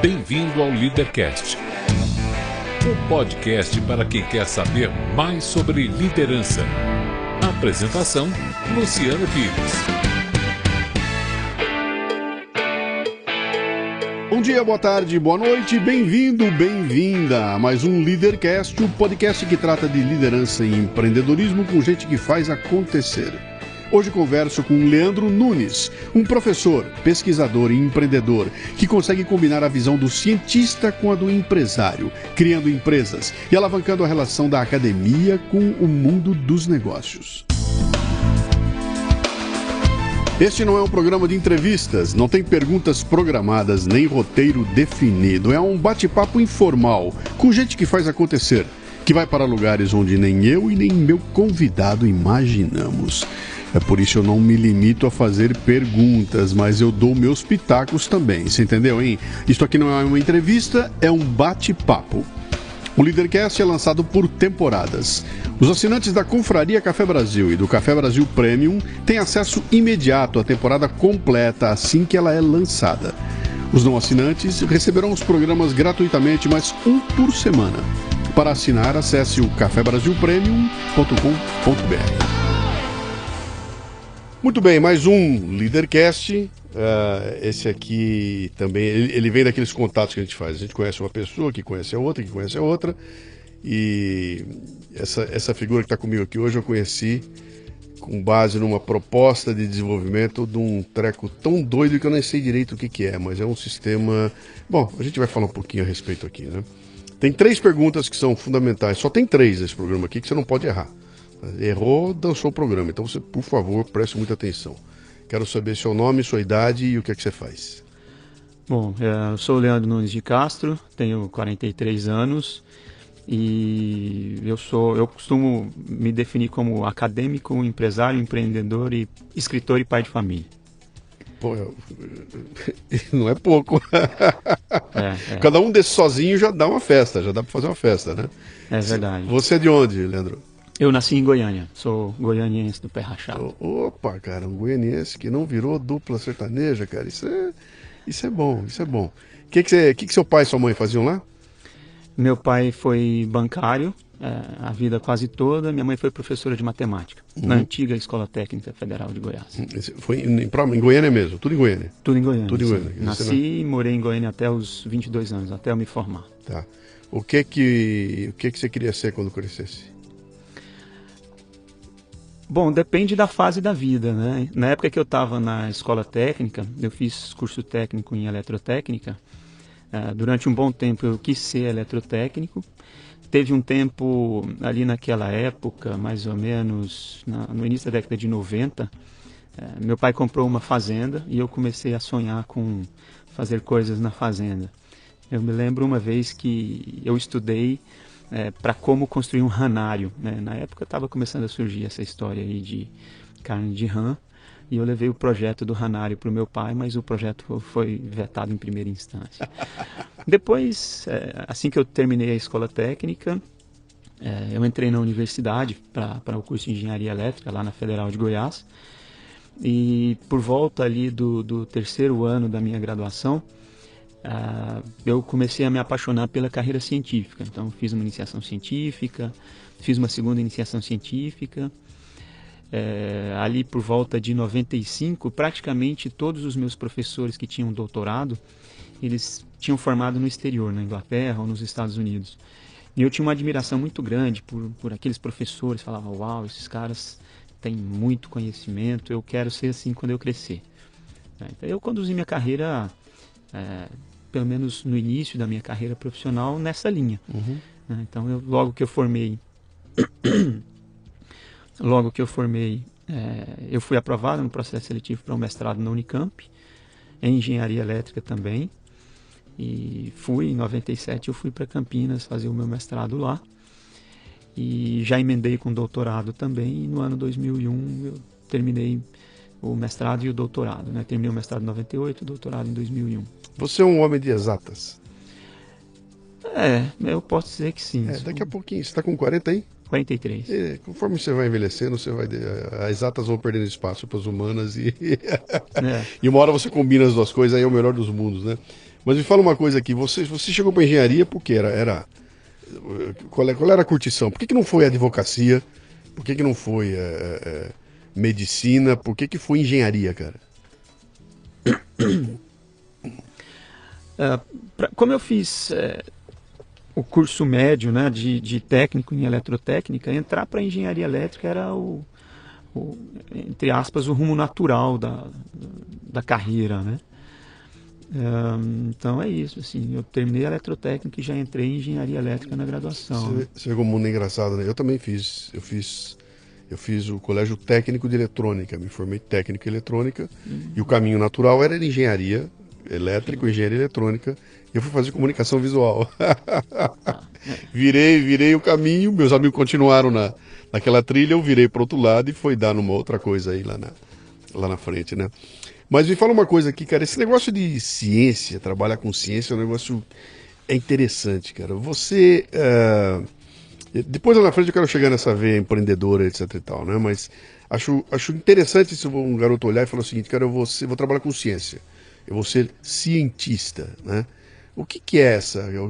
Bem-vindo ao Leadercast, um podcast para quem quer saber mais sobre liderança. Apresentação: Luciano Pires. Bom dia, boa tarde, boa noite, bem-vindo, bem-vinda a mais um Leadercast, o podcast que trata de liderança e empreendedorismo com gente que faz acontecer. Hoje converso com Leandro Nunes, um professor, pesquisador e empreendedor que consegue combinar a visão do cientista com a do empresário, criando empresas e alavancando a relação da academia com o mundo dos negócios. Este não é um programa de entrevistas, não tem perguntas programadas nem roteiro definido. É um bate-papo informal, com gente que faz acontecer, que vai para lugares onde nem eu e nem meu convidado imaginamos. É por isso eu não me limito a fazer perguntas, mas eu dou meus pitacos também, você entendeu, hein? Isto aqui não é uma entrevista, é um bate-papo. O Leadercast é lançado por temporadas. Os assinantes da Confraria Café Brasil e do Café Brasil Premium têm acesso imediato à temporada completa assim que ela é lançada. Os não assinantes receberão os programas gratuitamente, mas um por semana. Para assinar, acesse o cafebrasilpremium.com.br. Muito bem, mais um Leadercast. Esse aqui também, ele vem daqueles contatos que a gente faz. A gente conhece uma pessoa, que conhece a outra, que conhece a outra. E essa figura que está comigo aqui hoje eu conheci com base numa proposta de desenvolvimento de um treco tão doido que eu nem sei direito o que é, mas é um sistema... Bom, a gente vai falar um pouquinho a respeito aqui, né? Tem 3 perguntas que são fundamentais. Só tem 3 nesse programa aqui que você não pode errar. Errou, dançou o programa. Então você, por favor, preste muita atenção. Quero saber seu nome, sua idade e o que é que você faz. Bom, eu sou o Leandro Nunes de Castro, tenho 43 anos e eu costumo me definir como acadêmico, empresário, empreendedor e escritor e pai de família. Pô, não é pouco. Cada um desses sozinho já dá uma festa, já dá para fazer uma festa, né? É verdade. Você é de onde, Leandro? Eu nasci em Goiânia, sou goianiense do pé rachado. Opa, cara, um goianiense que não virou dupla sertaneja, cara, isso é bom, isso é bom. O que seu pai e sua mãe faziam lá? Meu pai foi bancário a vida quase toda, minha mãe foi professora de matemática, na antiga Escola Técnica Federal de Goiás. Foi em Goiânia mesmo, tudo em Goiânia? Tudo em Goiânia. Tudo em Goiânia. Nasci e morei em Goiânia até os 22 anos, até eu me formar. Tá. O que você queria ser quando crescesse? Bom, depende da fase da vida, né? Na época que eu estava na escola técnica, eu fiz curso técnico em eletrotécnica. Durante um bom tempo eu quis ser eletrotécnico. Teve um tempo ali naquela época, mais ou menos no início da década de 90, meu pai comprou uma fazenda e eu comecei a sonhar com fazer coisas na fazenda. Eu me lembro uma vez que eu estudei para como construir um ranário, né? Na época estava começando a surgir essa história aí de carne de rã, e eu levei o projeto do ranário para o meu pai, mas o projeto foi vetado em primeira instância. Depois, assim que eu terminei a escola técnica, eu entrei na universidade para o curso de engenharia elétrica lá na Federal de Goiás, e por volta ali do 3º ano da minha graduação, eu comecei a me apaixonar pela carreira científica. Então fiz uma iniciação científica, fiz uma segunda iniciação científica. Ali por volta de 95, praticamente todos os meus professores que tinham doutorado, eles tinham formado no exterior, na Inglaterra ou nos Estados Unidos. E eu tinha uma admiração muito grande por aqueles professores, falava, uau, esses caras têm muito conhecimento, eu quero ser assim quando eu crescer. Então eu conduzi minha carreira... pelo menos no início da minha carreira profissional, nessa linha. Então, logo que eu formei, eu fui aprovado no processo seletivo para um mestrado na Unicamp, em engenharia elétrica também, e em 97 eu fui para Campinas fazer o meu mestrado lá, e já emendei com doutorado também, e no ano 2001 eu terminei o mestrado e o doutorado, né? Terminei o mestrado em 98, o doutorado em 2001. Você é um homem de exatas? Eu posso dizer que sim. Daqui a pouquinho, você está com 40 aí? 43. E, conforme você vai envelhecendo, as exatas vão perdendo espaço para as humanas e uma hora você combina as duas coisas, aí é o melhor dos mundos, né? Mas me fala uma coisa aqui, você chegou para engenharia porque qual era a curtição? Por que não foi advocacia? Por que não foi medicina? Por que foi engenharia, cara? Como eu fiz o curso médio, né, de técnico em eletrotécnica, entrar para engenharia elétrica era entre aspas, o rumo natural da carreira, né? Então é isso, assim, eu terminei a eletrotécnica e já entrei em engenharia elétrica na graduação. Você vê como o mundo é engraçado, né? Eu também fiz. Eu fiz o colégio técnico de eletrônica, me formei técnico em eletrônica, e o caminho natural era de engenharia elétrica, engenharia eletrônica, e eu fui fazer comunicação visual. Virei o caminho, meus amigos continuaram naquela trilha, eu virei para outro lado e foi dar numa outra coisa aí lá na frente, né? Mas me fala uma coisa aqui, cara, esse negócio de ciência, trabalhar com ciência é um negócio interessante, cara. Você, depois lá na frente eu quero chegar nessa veia empreendedora, etc e tal, né? Mas acho interessante se um garoto olhar e falar o seguinte, cara, vou trabalhar com ciência, eu vou ser cientista, né? O que é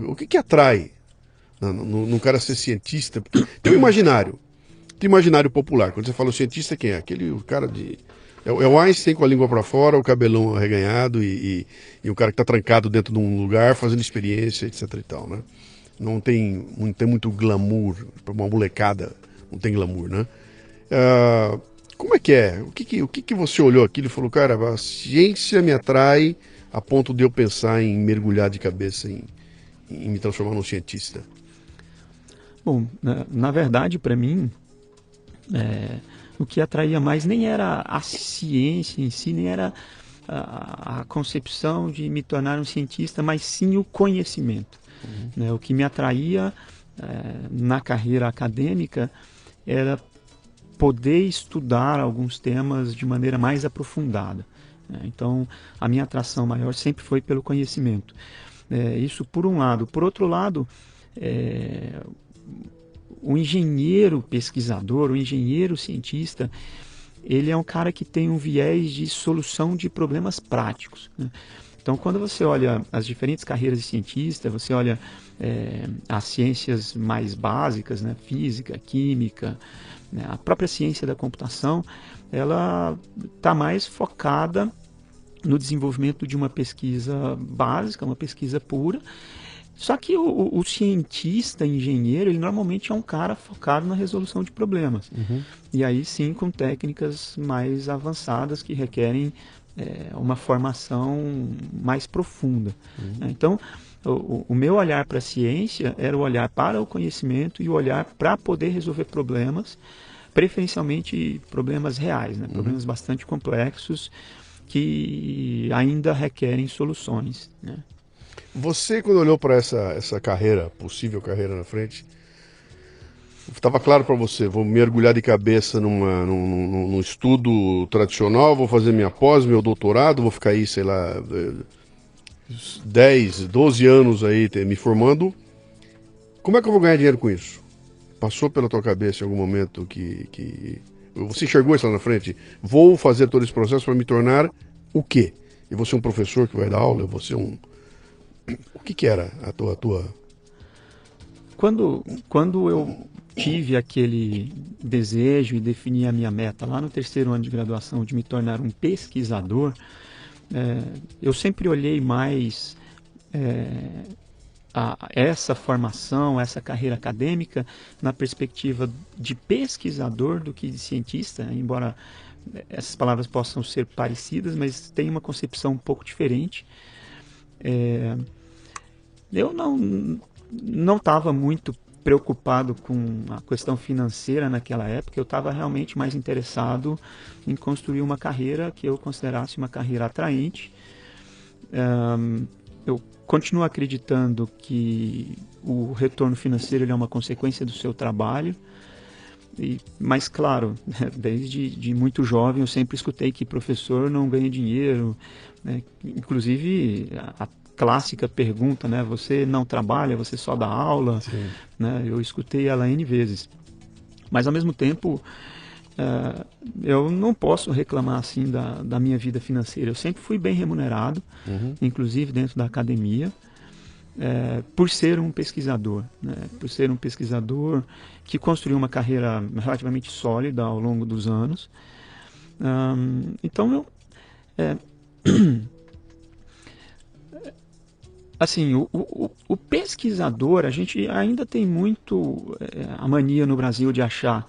o que atrai num cara ser cientista? Porque tem um imaginário popular. Quando você fala o cientista, quem é? O cara de... É o Einstein com a língua para fora, o cabelão arreganhado e o cara que está trancado dentro de um lugar fazendo experiência, etc e tal, né? Não tem muito glamour, uma molecada não tem glamour, né? Como é que é? O que você olhou aquilo e falou, cara, a ciência me atrai a ponto de eu pensar em mergulhar de cabeça em me transformar num cientista? Bom, na verdade, para mim, o que atraía mais nem era a ciência em si, nem era a concepção de me tornar um cientista, mas sim o conhecimento. Né? O que me atraía na carreira acadêmica era poder estudar alguns temas de maneira mais aprofundada. Né? Então, a minha atração maior sempre foi pelo conhecimento. Isso por um lado. Por outro lado, o engenheiro pesquisador, o engenheiro cientista, ele é um cara que tem um viés de solução de problemas práticos, né? Então, quando você olha as diferentes carreiras de cientista, você olha as ciências mais básicas, né? Física, química, né? A própria ciência da computação, ela está mais focada no desenvolvimento de uma pesquisa básica, uma pesquisa pura. Só que o cientista, engenheiro, ele normalmente é um cara focado na resolução de problemas. E aí sim com técnicas mais avançadas que requerem uma formação mais profunda. Então, o meu olhar para a ciência era o olhar para o conhecimento e o olhar para poder resolver problemas, preferencialmente problemas reais, né? Problemas bastante complexos que ainda requerem soluções, né? Você, quando olhou para essa carreira, possível carreira na frente, estava claro para você, vou mergulhar de cabeça num estudo tradicional, vou fazer minha pós, meu doutorado, vou ficar aí, sei lá, 10, 12 anos aí me formando. Como é que eu vou ganhar dinheiro com isso? Passou pela tua cabeça em algum momento que você enxergou isso lá na frente? Vou fazer todo esse processo para me tornar o quê? Eu vou ser um professor que vai dar aula? Eu vou ser um... O que era a tua... Quando eu tive aquele desejo e defini a minha meta lá no 3º ano de graduação de me tornar um pesquisador, eu sempre olhei mais essa formação, essa carreira acadêmica na perspectiva de pesquisador do que de cientista, embora essas palavras possam ser parecidas, mas tem uma concepção um pouco diferente. Eu não estava muito preocupado com a questão financeira naquela época, eu estava realmente mais interessado em construir uma carreira que eu considerasse uma carreira atraente. Eu continuo acreditando que o retorno financeiro ele é uma consequência do seu trabalho, mas claro, desde muito jovem eu sempre escutei que professor não ganha dinheiro, né? Inclusive a clássica pergunta, né? Você não trabalha, você só dá aula, né? Eu escutei ela N vezes. Mas ao mesmo tempo eu não posso reclamar assim da minha vida financeira. Eu sempre fui bem remunerado, inclusive dentro da academia, por ser um pesquisador, né? Por ser um pesquisador que construiu uma carreira relativamente sólida ao longo dos anos. Então, assim, o pesquisador, a gente ainda tem muito a mania no Brasil de achar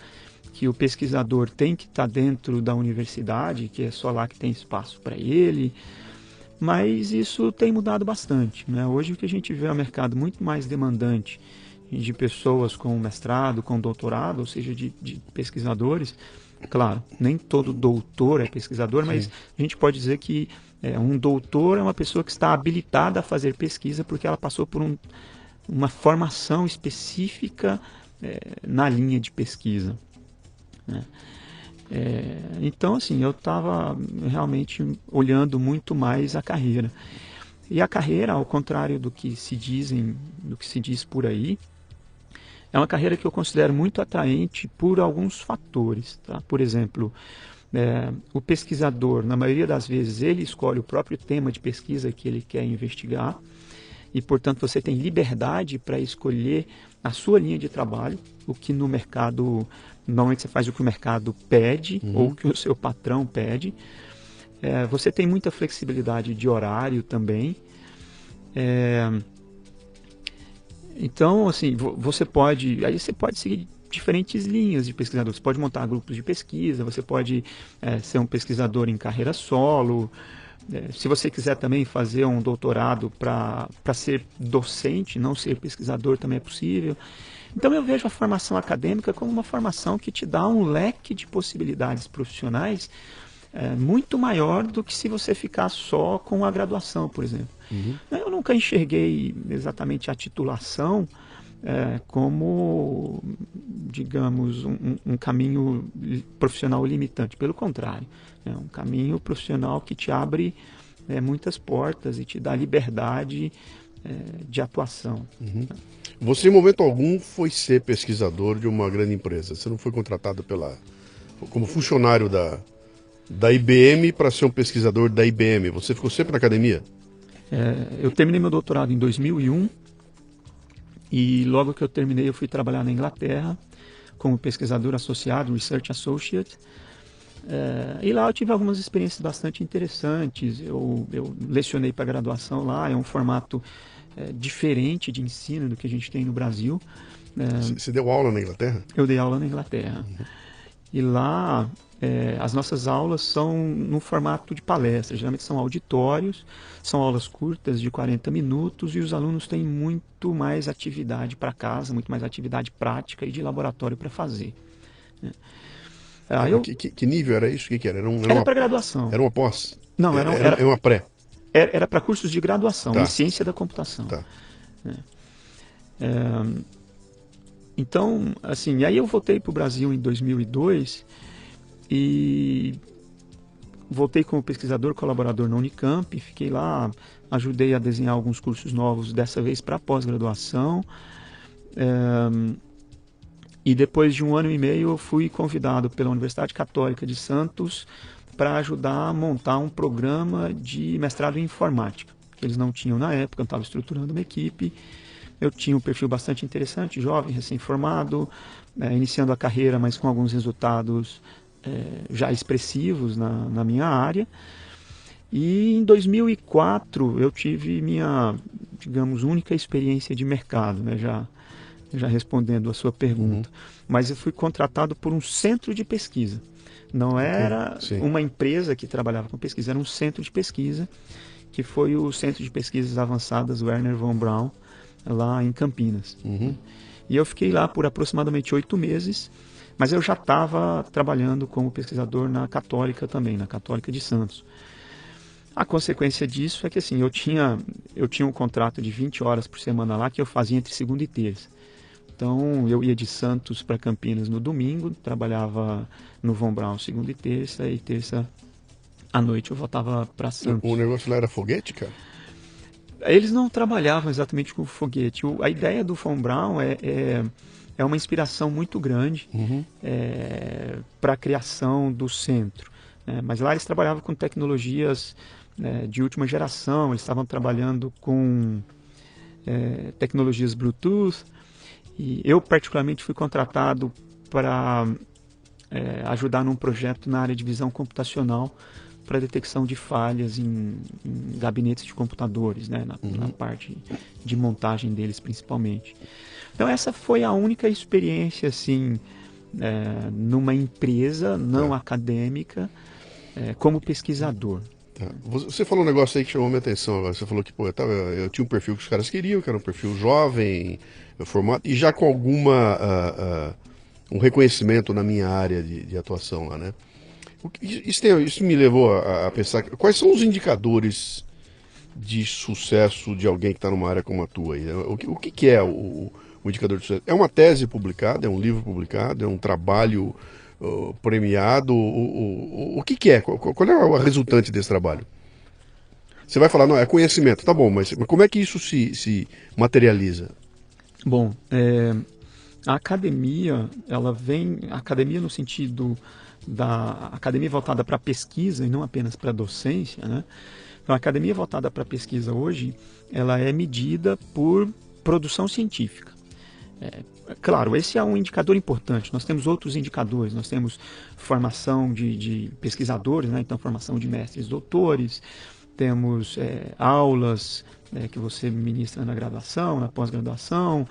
que o pesquisador tem que estar dentro da universidade, que é só lá que tem espaço para ele, mas isso tem mudado bastante, né? Hoje o que a gente vê é um mercado muito mais demandante de pessoas com mestrado, com doutorado, ou seja, de pesquisadores. Claro, nem todo doutor é pesquisador, mas a gente pode dizer que um doutor é uma pessoa que está habilitada a fazer pesquisa porque ela passou por uma formação específica na linha de pesquisa, né? Então, assim, eu estava realmente olhando muito mais a carreira. E a carreira, ao contrário do que se diz por aí, é uma carreira que eu considero muito atraente por alguns fatores, tá? Por exemplo, o pesquisador, na maioria das vezes, ele escolhe o próprio tema de pesquisa que ele quer investigar e, portanto, você tem liberdade para escolher a sua linha de trabalho, o que no mercado, normalmente você faz o que o mercado pede ou o que o seu patrão pede. Você tem muita flexibilidade de horário também. Então, assim, você pode seguir diferentes linhas de pesquisador. Você pode montar grupos de pesquisa, você pode ser um pesquisador em carreira solo. Se você quiser também fazer um doutorado para ser docente, não ser pesquisador, também é possível. Então eu vejo a formação acadêmica como uma formação que te dá um leque de possibilidades profissionais muito maior do que se você ficar só com a graduação, por exemplo. Eu nunca enxerguei exatamente a titulação como, digamos, um caminho profissional limitante. Pelo contrário, é um caminho profissional que te abre muitas portas e te dá liberdade de atuação. Você, em momento algum, foi ser pesquisador de uma grande empresa. Você não foi contratado como funcionário da IBM para ser um pesquisador da IBM. Você ficou sempre na academia? Eu terminei meu doutorado em 2001 e logo que eu terminei eu fui trabalhar na Inglaterra como pesquisador associado, Research Associate. E lá eu tive algumas experiências bastante interessantes. Eu lecionei para graduação lá, é um formato diferente de ensino do que a gente tem no Brasil. Você deu aula na Inglaterra? Eu dei aula na Inglaterra. E lá as nossas aulas são no formato de palestra. Geralmente são auditórios, são aulas curtas de 40 minutos e os alunos têm muito mais atividade para casa, muito mais atividade prática e de laboratório para fazer. Que nível era isso? O que era? Era para graduação. Era uma pós? Não, era uma pré? Era para cursos de graduação, em ciência da computação. Tá. Então, assim, aí eu voltei para o Brasil em 2002 e voltei como pesquisador colaborador na Unicamp, fiquei lá, ajudei a desenhar alguns cursos novos, dessa vez para pós-graduação. E depois de 1 ano e meio eu fui convidado pela Universidade Católica de Santos para ajudar a montar um programa de mestrado em informática, que eles não tinham na época. Eu estava estruturando uma equipe, eu tinha um perfil bastante interessante, jovem, recém-formado, iniciando a carreira, mas com alguns resultados já expressivos na minha área. E em 2004 eu tive minha, digamos, única experiência de mercado, né, já respondendo a sua pergunta. Mas eu fui contratado por um centro de pesquisa. Não era uma empresa que trabalhava com pesquisa, era um centro de pesquisa, que foi o Centro de Pesquisas Avançadas Wernher von Braun, lá em Campinas. E eu fiquei lá por aproximadamente 8 meses, mas eu já estava trabalhando como pesquisador na Católica também, na Católica de Santos. A consequência disso é que assim, eu tinha um contrato de 20 horas por semana lá, que eu fazia entre segunda e terça. Então, eu ia de Santos para Campinas no domingo, trabalhava no Von Braun segunda e terça à noite eu voltava para Santos. O negócio lá era foguete, cara? Eles não trabalhavam exatamente com foguete. A ideia do Von Braun é é uma inspiração muito grande para a criação do centro. Mas lá eles trabalhavam com tecnologias de última geração, eles estavam trabalhando com tecnologias Bluetooth, e eu particularmente fui contratado para ajudar num projeto na área de visão computacional para detecção de falhas em gabinetes de computadores, né, na parte de montagem deles principalmente. Então essa foi a única experiência assim, numa empresa não acadêmica, como pesquisador. Tá. Você falou um negócio aí que chamou minha atenção agora. Você falou que eu tinha um perfil que os caras queriam, que era um perfil jovem, formado, e já com um reconhecimento na minha área de atuação lá, né? Isso me levou a pensar, quais são os indicadores de sucesso de alguém que está numa área como a tua aí? O que é o indicador de sucesso? É uma tese publicada, é um livro publicado, é um trabalho premiado? O que é? Qual é a resultante desse trabalho? Você vai falar, não, é conhecimento, tá bom, mas como é que isso se materializa? Bom, a academia, a academia no sentido da academia voltada para pesquisa e não apenas para docência, né? Então, a academia voltada para pesquisa hoje, ela é medida por produção científica. Claro, esse é um indicador importante. Nós temos outros indicadores. Nós temos formação de pesquisadores, né? Então formação de mestres, doutores. Temos aulas que você ministra na graduação, na pós-graduação,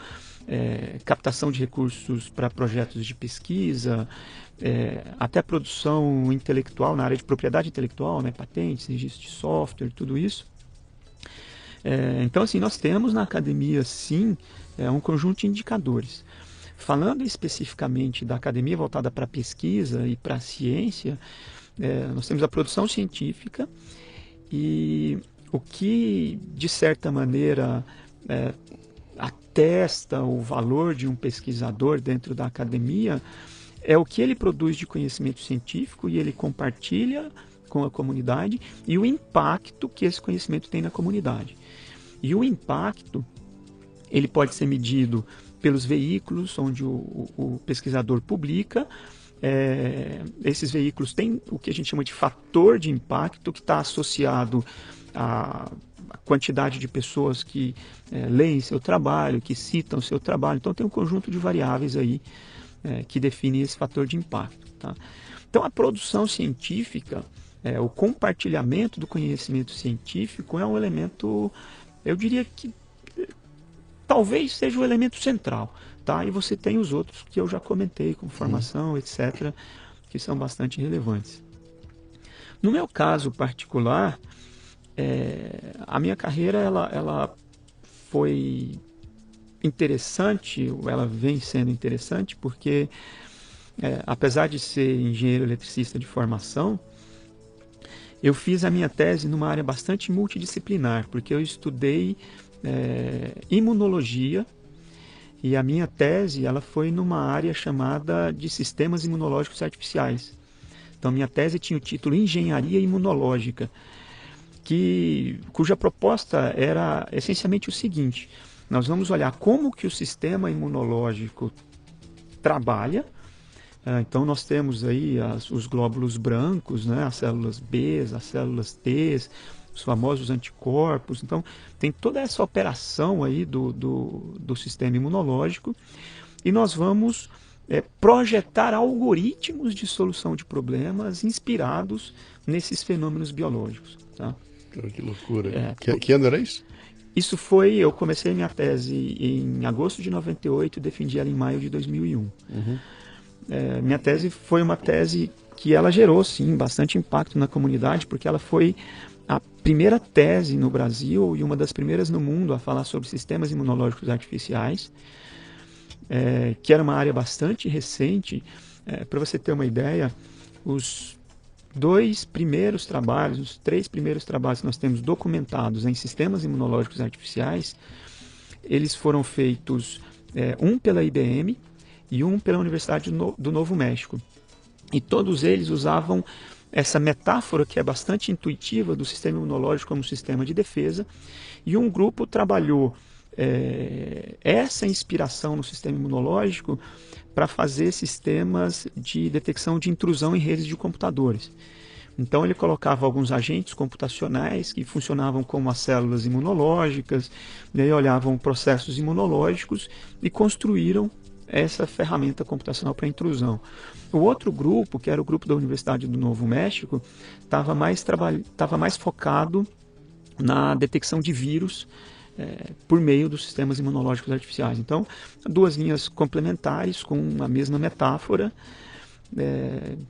captação de recursos para projetos de pesquisa, até produção intelectual na área de propriedade intelectual, né? Patentes, registro de software, tudo isso. Então, assim, nós temos na academia, sim, um conjunto de indicadores. Falando especificamente da academia voltada para a pesquisa e para a ciência, nós temos a produção científica e o que, de certa maneira, atesta o valor de um pesquisador dentro da academia é o que ele produz de conhecimento científico e ele compartilha com a comunidade e o impacto que esse conhecimento tem na comunidade. E o impacto, ele pode ser medido pelos veículos onde o pesquisador publica. Esses veículos têm o que a gente chama de fator de impacto, que está associado à quantidade de pessoas que leem seu trabalho, que citam seu trabalho. Então tem um conjunto de variáveis aí que define esse fator de impacto. Tá? Então a produção científica, o compartilhamento do conhecimento científico é um elemento, eu diria que talvez seja o elemento central, tá? E você tem os outros que eu já comentei, como formação, etc., que são bastante relevantes. No meu caso particular, a minha carreira ela foi interessante, ela vem sendo interessante, porque apesar de ser engenheiro eletricista de formação, eu fiz a minha tese numa área bastante multidisciplinar, porque eu estudei imunologia, e a minha tese ela foi numa área chamada de sistemas imunológicos artificiais. Então minha tese tinha o título Engenharia Imunológica, cuja proposta era essencialmente o seguinte: nós vamos olhar como que o sistema imunológico trabalha. Então nós temos aí os glóbulos brancos, né, as células B, as células T, os famosos anticorpos. Então tem toda essa operação aí do sistema imunológico, e nós vamos projetar algoritmos de solução de problemas inspirados nesses fenômenos biológicos. Tá? Que loucura. Que ano era isso? Isso foi, eu comecei minha tese em agosto de 98 e defendi ela em maio de 2001. Minha tese foi uma tese que ela gerou, sim, bastante impacto na comunidade, porque ela foi a primeira tese no Brasil e uma das primeiras no mundo a falar sobre sistemas imunológicos artificiais, que era uma área bastante recente. Para você ter uma ideia, os 3 primeiros trabalhos que nós temos documentados em sistemas imunológicos artificiais, eles foram feitos, um pela IBM e um pela Universidade do Novo México. E todos eles usavam essa metáfora que é bastante intuitiva do sistema imunológico como sistema de defesa, e um grupo trabalhou essa inspiração no sistema imunológico para fazer sistemas de detecção de intrusão em redes de computadores. Então ele colocava alguns agentes computacionais que funcionavam como as células imunológicas, e aí olhavam processos imunológicos e construíram essa ferramenta computacional para intrusão. O outro grupo, que era o grupo da Universidade do Novo México, estava mais focado na detecção de vírus por meio dos sistemas imunológicos artificiais. Então, duas linhas complementares com a mesma metáfora,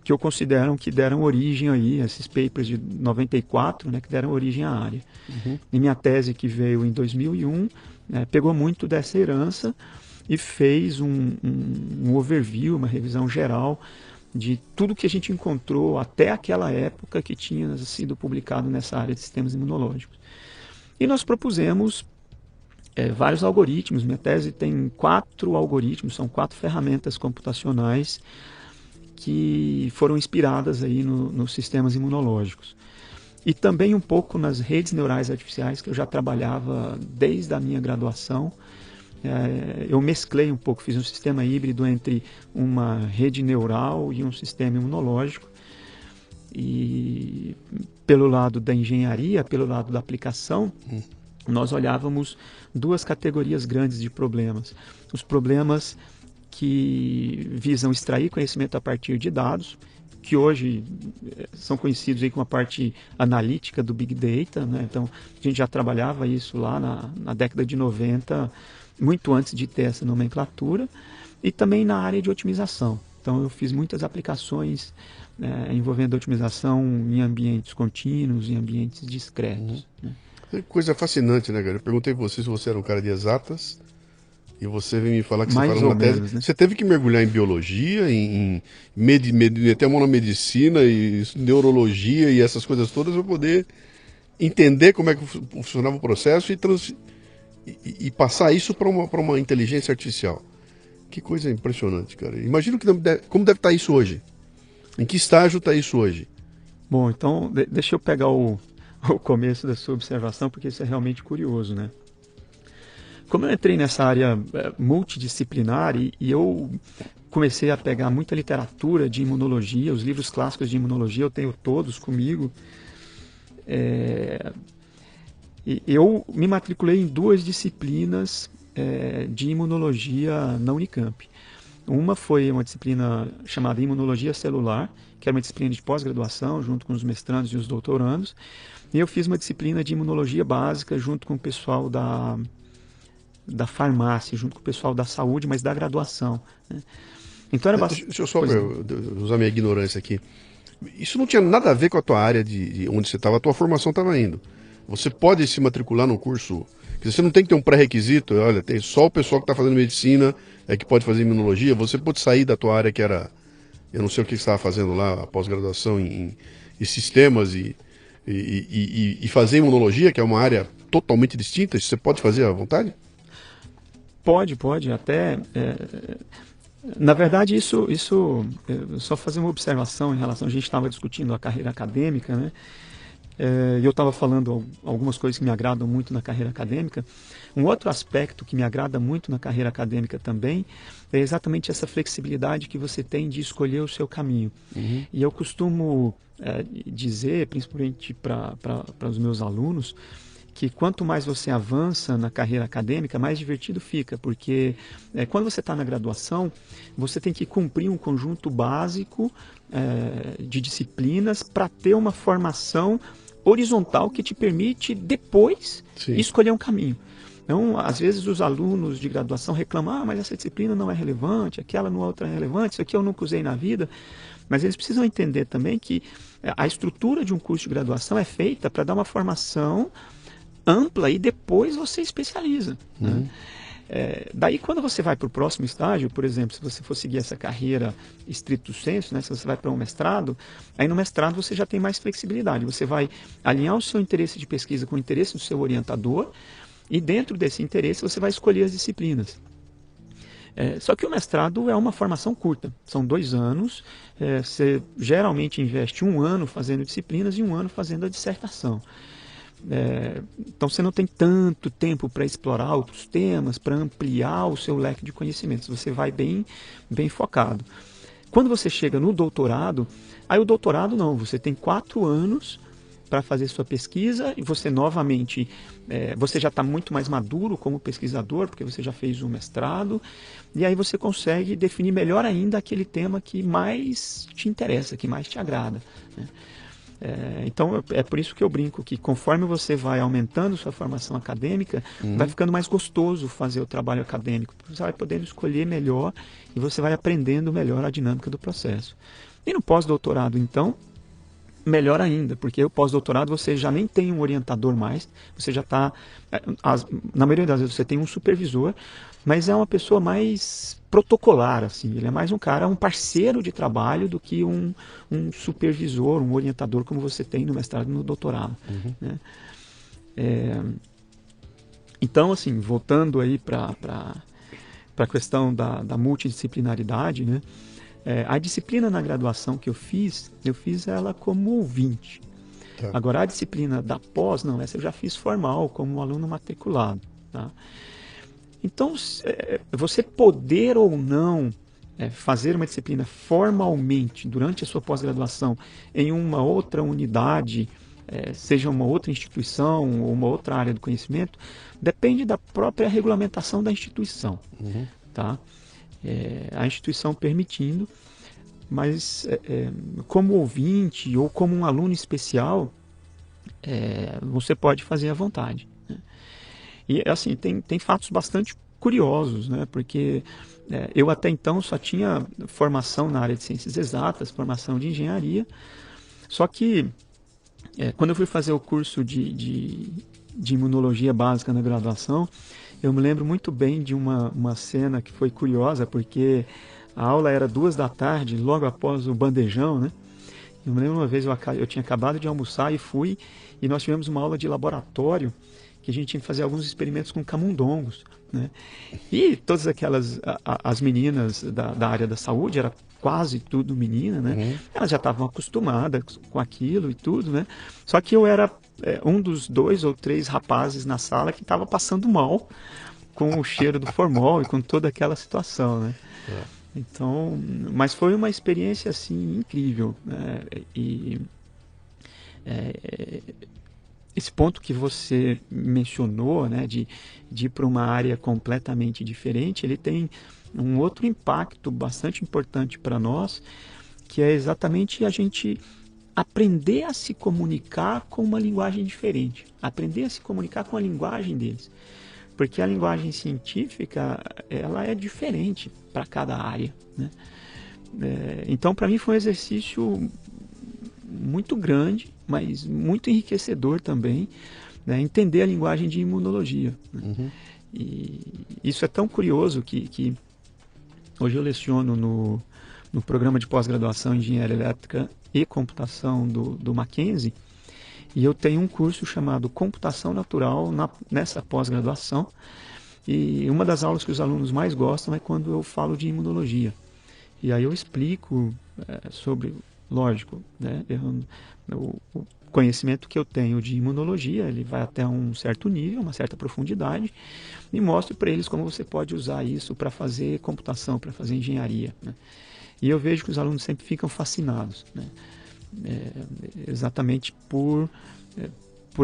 que eu considero que deram origem aí, esses papers de 94, que deram origem à área. E minha tese, que veio em 2001, pegou muito dessa herança e fez um overview, uma revisão geral de tudo que a gente encontrou até aquela época que tinha sido publicado nessa área de sistemas imunológicos. E nós propusemos vários algoritmos. Minha tese tem 4 algoritmos, são 4 ferramentas computacionais que foram inspiradas aí nos sistemas imunológicos. E também um pouco nas redes neurais artificiais, que eu já trabalhava desde a minha graduação. Eu mesclei um pouco, fiz um sistema híbrido entre uma rede neural e um sistema imunológico. E pelo lado da engenharia, pelo lado da aplicação, nós olhávamos 2 categorias grandes de problemas. Os problemas que visam extrair conhecimento a partir de dados, que hoje são conhecidos aí como a parte analítica do Big Data, Então, a gente já trabalhava isso lá na década de 90, muito antes de ter essa nomenclatura, e também na área de otimização. Então, eu fiz muitas aplicações envolvendo otimização em ambientes contínuos, em ambientes discretos. Coisa fascinante, né, cara? Eu perguntei pra você se você era um cara de exatas, e você veio me falar que você Mais faz ou uma tese. menos, né? Você teve que mergulhar em biologia, até uma medicina, e neurologia e essas coisas todas para poder entender como é que funcionava o processo e passar isso para uma inteligência artificial. Que coisa impressionante, cara. Imagino como deve estar isso hoje. Em que estágio está isso hoje? Bom, então deixa eu pegar o começo da sua observação, porque isso é realmente curioso, né? Como eu entrei nessa área multidisciplinar e eu comecei a pegar muita literatura de imunologia, os livros clássicos de imunologia eu tenho todos comigo, e eu me matriculei em 2 disciplinas de imunologia na Unicamp. Uma foi uma disciplina chamada Imunologia Celular, que era uma disciplina de pós-graduação, junto com os mestrandos e os doutorandos, e eu fiz uma disciplina de imunologia básica junto com o pessoal da farmácia, junto com o pessoal da saúde, mas da graduação. Então era bastante... Deixa eu só usar minha ignorância aqui. Isso não tinha nada a ver com a tua área de onde você estava, a tua formação estava indo. Você pode se matricular num curso, você não tem que ter um pré-requisito, olha, tem só o pessoal que está fazendo medicina que pode fazer imunologia, você pode sair da tua área que era, eu não sei o que você estava fazendo lá, a pós-graduação em sistemas e fazer imunologia, que é uma área totalmente distinta, você pode fazer à vontade? Pode, até... Na verdade, isso só fazer uma observação em relação, a gente estava discutindo a carreira acadêmica, né? Eu estava falando algumas coisas que me agradam muito na carreira acadêmica. Um outro aspecto que me agrada muito na carreira acadêmica também é exatamente essa flexibilidade que você tem de escolher o seu caminho. E eu costumo dizer, principalmente para os meus alunos, que quanto mais você avança na carreira acadêmica, mais divertido fica, porque quando você está na graduação, você tem que cumprir um conjunto básico de disciplinas para ter uma formação horizontal que te permite depois escolher um caminho. Então, às vezes os alunos de graduação reclamam, mas essa disciplina não é relevante, aquela não é relevante, isso aqui eu nunca usei na vida. Mas eles precisam entender também que a estrutura de um curso de graduação é feita para dar uma formação ampla e depois você especializa. Né? Daí quando você vai para o próximo estágio, por exemplo, se você for seguir essa carreira stricto sensu, né, se você vai para um mestrado, aí no mestrado você já tem mais flexibilidade, você vai alinhar o seu interesse de pesquisa com o interesse do seu orientador e dentro desse interesse você vai escolher as disciplinas. Só que o mestrado é uma formação curta, são 2 anos, você geralmente investe 1 ano fazendo disciplinas e 1 ano fazendo a dissertação. Então você não tem tanto tempo para explorar outros temas, para ampliar o seu leque de conhecimentos. Você vai bem focado. Quando você chega no doutorado, aí o doutorado não, você tem 4 anos para fazer sua pesquisa e você novamente, você já está muito mais maduro como pesquisador, porque você já fez um mestrado, e aí você consegue definir melhor ainda aquele tema que mais te interessa, que mais te agrada, né? Então é por isso que eu brinco que conforme você vai aumentando sua formação acadêmica, vai ficando mais gostoso fazer o trabalho acadêmico. Você vai podendo escolher melhor e você vai aprendendo melhor a dinâmica do processo. E no pós-doutorado, então, melhor ainda, porque o pós-doutorado você já nem tem um orientador mais, você já está, na maioria das vezes você tem um supervisor, mas é uma pessoa mais protocolar, assim, ele é mais um cara, um parceiro de trabalho do que um supervisor, um orientador como você tem no mestrado e no doutorado, né? Então, assim, voltando aí para a questão da multidisciplinaridade, né? A disciplina na graduação que eu fiz ela como ouvinte. Tá. Agora, a disciplina da pós, não, essa eu já fiz formal, como aluno matriculado. Tá? Então, você poder ou não fazer uma disciplina formalmente durante a sua pós-graduação em uma outra unidade, seja uma outra instituição ou uma outra área do conhecimento, depende da própria regulamentação da instituição. Tá? A instituição permitindo, mas como ouvinte ou como um aluno especial, você pode fazer à vontade, né? E assim, tem fatos bastante curiosos, né? Porque eu até então só tinha formação na área de ciências exatas, formação de engenharia, só que quando eu fui fazer o curso de imunologia básica na graduação, eu me lembro muito bem de uma cena que foi curiosa, porque a aula era 2 da tarde, logo após o bandejão, né? Eu me lembro uma vez, eu tinha acabado de almoçar e fui, e nós tivemos uma aula de laboratório, que a gente tinha que fazer alguns experimentos com camundongos, né? E todas aquelas, as meninas da área da saúde, era quase tudo menina, né? Elas já estavam acostumadas com aquilo e tudo, né? Só que eu era um dos 2 ou 3 rapazes na sala que estava passando mal com o cheiro do formol e com toda aquela situação, né? Então, mas foi uma experiência assim incrível, né? E esse ponto que você mencionou, né, de ir para uma área completamente diferente, ele tem um outro impacto bastante importante para nós, que é exatamente a gente aprender a se comunicar com uma linguagem diferente, aprender a se comunicar com a linguagem deles, porque a linguagem científica ela é diferente para cada área, né? Então, para mim foi um exercício muito grande, mas muito enriquecedor também, né? Entender a linguagem de imunologia, né? E isso é tão curioso que hoje eu leciono no programa de pós-graduação em Engenharia Elétrica e Computação do Mackenzie, e eu tenho um curso chamado Computação Natural nessa pós-graduação, e uma das aulas que os alunos mais gostam é quando eu falo de imunologia. E aí eu explico sobre, lógico, né, o conhecimento que eu tenho de imunologia, ele vai até um certo nível, uma certa profundidade, e mostro para eles como você pode usar isso para fazer computação, para fazer engenharia, né? E eu vejo que os alunos sempre ficam fascinados, né? Exatamente por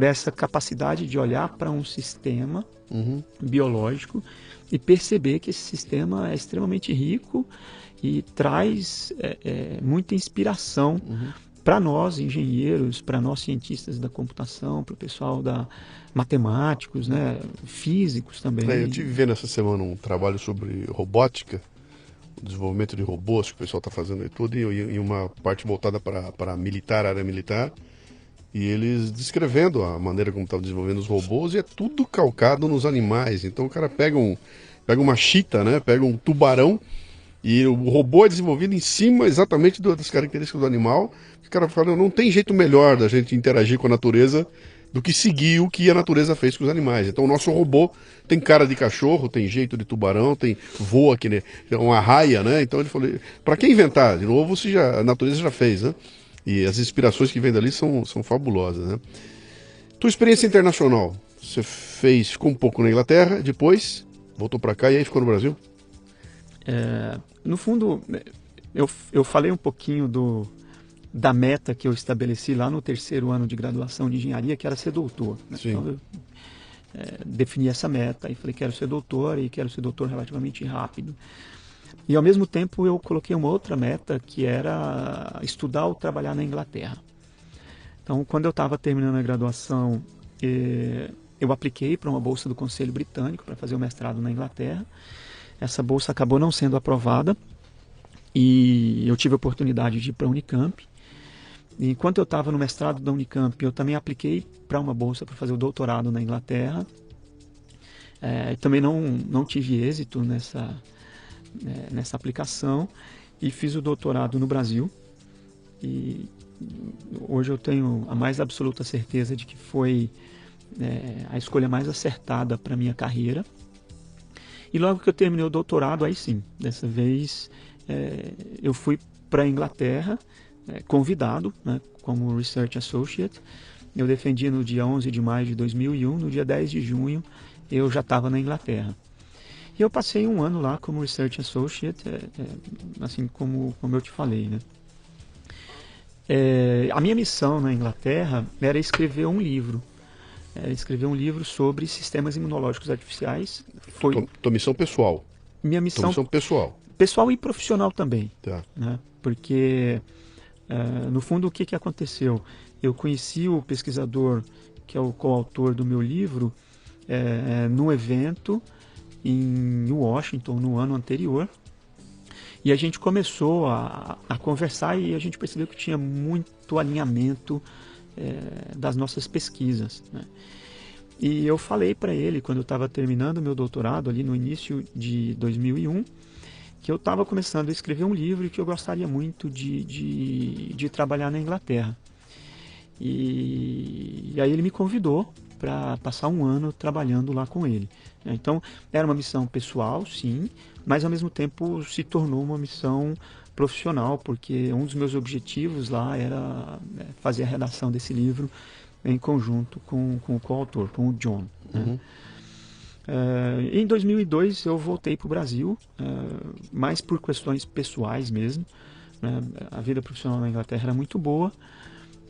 essa capacidade de olhar para um sistema biológico e perceber que esse sistema é extremamente rico e traz muita inspiração para nós engenheiros, para nós cientistas da computação, para o pessoal matemáticos, né, físicos também. Eu estive vendo essa semana um trabalho sobre robótica, o desenvolvimento de robôs que o pessoal está fazendo e tudo, e uma parte voltada para militar, área militar, e eles descrevendo a maneira como estavam desenvolvendo os robôs, e é tudo calcado nos animais. Então o cara pega uma chita, né, pega um tubarão, e o robô é desenvolvido em cima exatamente das características do animal. O cara fala, não tem jeito melhor da gente interagir com a natureza do que seguir o que a natureza fez com os animais. Então o nosso robô tem cara de cachorro, tem jeito de tubarão, voa que nem uma raia, né? Então ele falou, para que inventar? De novo, a natureza já fez, né? E as inspirações que vêm dali são fabulosas, né? Tua experiência internacional, você ficou um pouco na Inglaterra, depois voltou para cá e aí ficou no Brasil? No fundo, eu falei um pouquinho da meta que eu estabeleci lá no terceiro ano de graduação de engenharia, que era ser doutor. Né? Então, eu defini essa meta e falei, quero ser doutor e quero ser doutor relativamente rápido. E ao mesmo tempo eu coloquei uma outra meta, que era estudar ou trabalhar na Inglaterra. Então, quando eu estava terminando a graduação, eu apliquei para uma bolsa do Conselho Britânico para fazer o mestrado na Inglaterra. Essa bolsa acabou não sendo aprovada e eu tive a oportunidade de ir para a Unicamp. E enquanto eu estava no mestrado da Unicamp, eu também apliquei para uma bolsa para fazer o doutorado na Inglaterra. Também não tive êxito nessa aplicação e fiz o doutorado no Brasil. E hoje eu tenho a mais absoluta certeza de que foi a escolha mais acertada para a minha carreira. E logo que eu terminei o doutorado, aí sim, dessa vez eu fui para a Inglaterra, convidado, né, como Research Associate. Eu defendi no dia 11 de maio de 2001, no dia 10 de junho eu já estava na Inglaterra. E eu passei um ano lá como Research Associate, assim como eu te falei, né? A minha missão na Inglaterra era escrever um livro. Escrever um livro sobre sistemas imunológicos artificiais. Foi Tua missão pessoal. Minha missão pessoal. Pessoal e profissional também. Tá. Né? Porque, no fundo, o que aconteceu? Eu conheci o pesquisador, que é o coautor do meu livro, num evento em Washington, no ano anterior. E a gente começou a conversar e a gente percebeu que tinha muito alinhamento das nossas pesquisas. Né? E eu falei para ele, quando eu estava terminando meu doutorado, ali no início de 2001, que eu estava começando a escrever um livro e que eu gostaria muito de trabalhar na Inglaterra. E aí ele me convidou para passar um ano trabalhando lá com ele. Então, era uma missão pessoal, sim, mas ao mesmo tempo se tornou uma missão profissional, porque um dos meus objetivos lá era fazer a redação desse livro em conjunto com o coautor, com o John. Uhum. Em 2002 eu voltei para o Brasil, mais por questões pessoais mesmo. A vida profissional na Inglaterra era muito boa,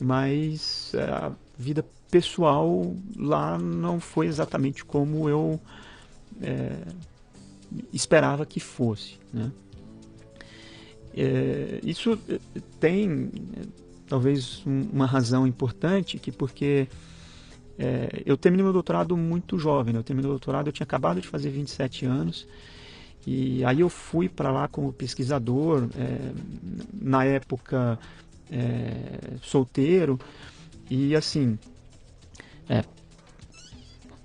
mas a vida pessoal lá não foi exatamente como eu esperava que fosse. Né? Isso tem talvez uma razão importante, porque eu terminei meu doutorado muito jovem. Né? Eu terminei o doutorado, eu tinha acabado de fazer 27 anos, e aí eu fui para lá como pesquisador, na época solteiro, e assim,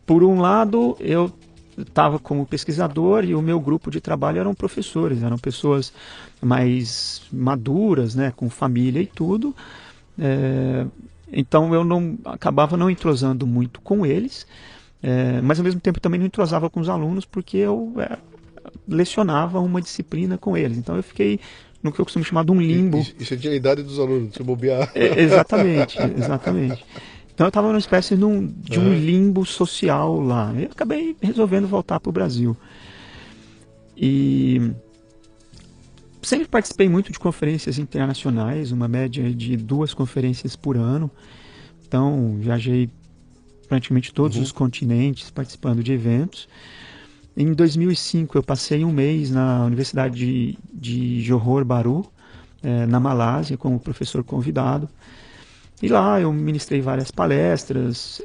por um lado eu estava como pesquisador e o meu grupo de trabalho eram professores, eram pessoas mais maduras, né, com família e tudo. Então eu acabava não entrosando muito com eles, mas ao mesmo tempo também não entrosava com os alunos, porque eu lecionava uma disciplina com eles. Então eu fiquei no que eu costumo chamar de um limbo. E você tinha a idade dos alunos, se bobear. Exatamente. Então eu estava numa espécie de um limbo social lá. Eu acabei resolvendo voltar para o Brasil. E sempre participei muito de conferências internacionais, uma média de 2 conferências por ano. Então viajei praticamente todos os continentes participando de eventos. Em 2005 eu passei um mês na Universidade de Johor Bahru, na Malásia, como professor convidado. E lá eu ministrei várias palestras,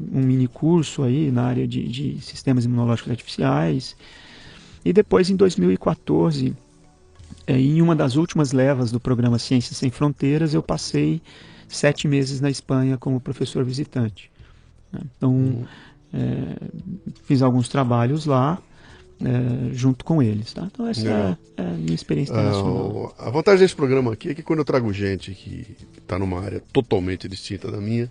um mini curso aí na área de sistemas imunológicos artificiais. E depois, em 2014, em uma das últimas levas do programa Ciências Sem Fronteiras, eu passei 7 meses na Espanha como professor visitante. Então, fiz alguns trabalhos lá, junto com eles. Tá? Então essa é a minha experiência internacional. A vantagem desse programa aqui é que quando eu trago gente que está numa área totalmente distinta da minha,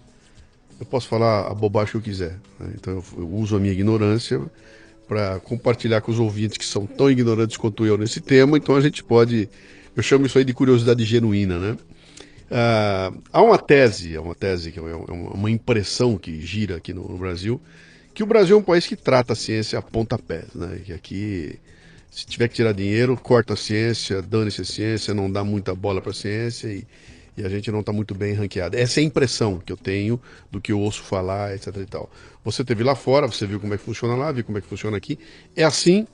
eu posso falar a bobagem que eu quiser. Né? Então eu uso a minha ignorância para compartilhar com os ouvintes que são tão ignorantes quanto eu nesse tema. Então a gente pode, eu chamo isso aí de curiosidade genuína, né? Há uma tese que é uma impressão que gira aqui no Brasil, que o Brasil é um país que trata a ciência a pontapés, né? Que aqui, se tiver que tirar dinheiro, corta a ciência, dane-se a ciência, não dá muita bola para a ciência e a gente não está muito bem ranqueado. Essa é a impressão que eu tenho do que eu ouço falar, etc e tal. Você esteve lá fora, você viu como é que funciona lá, viu como é que funciona aqui. É assim,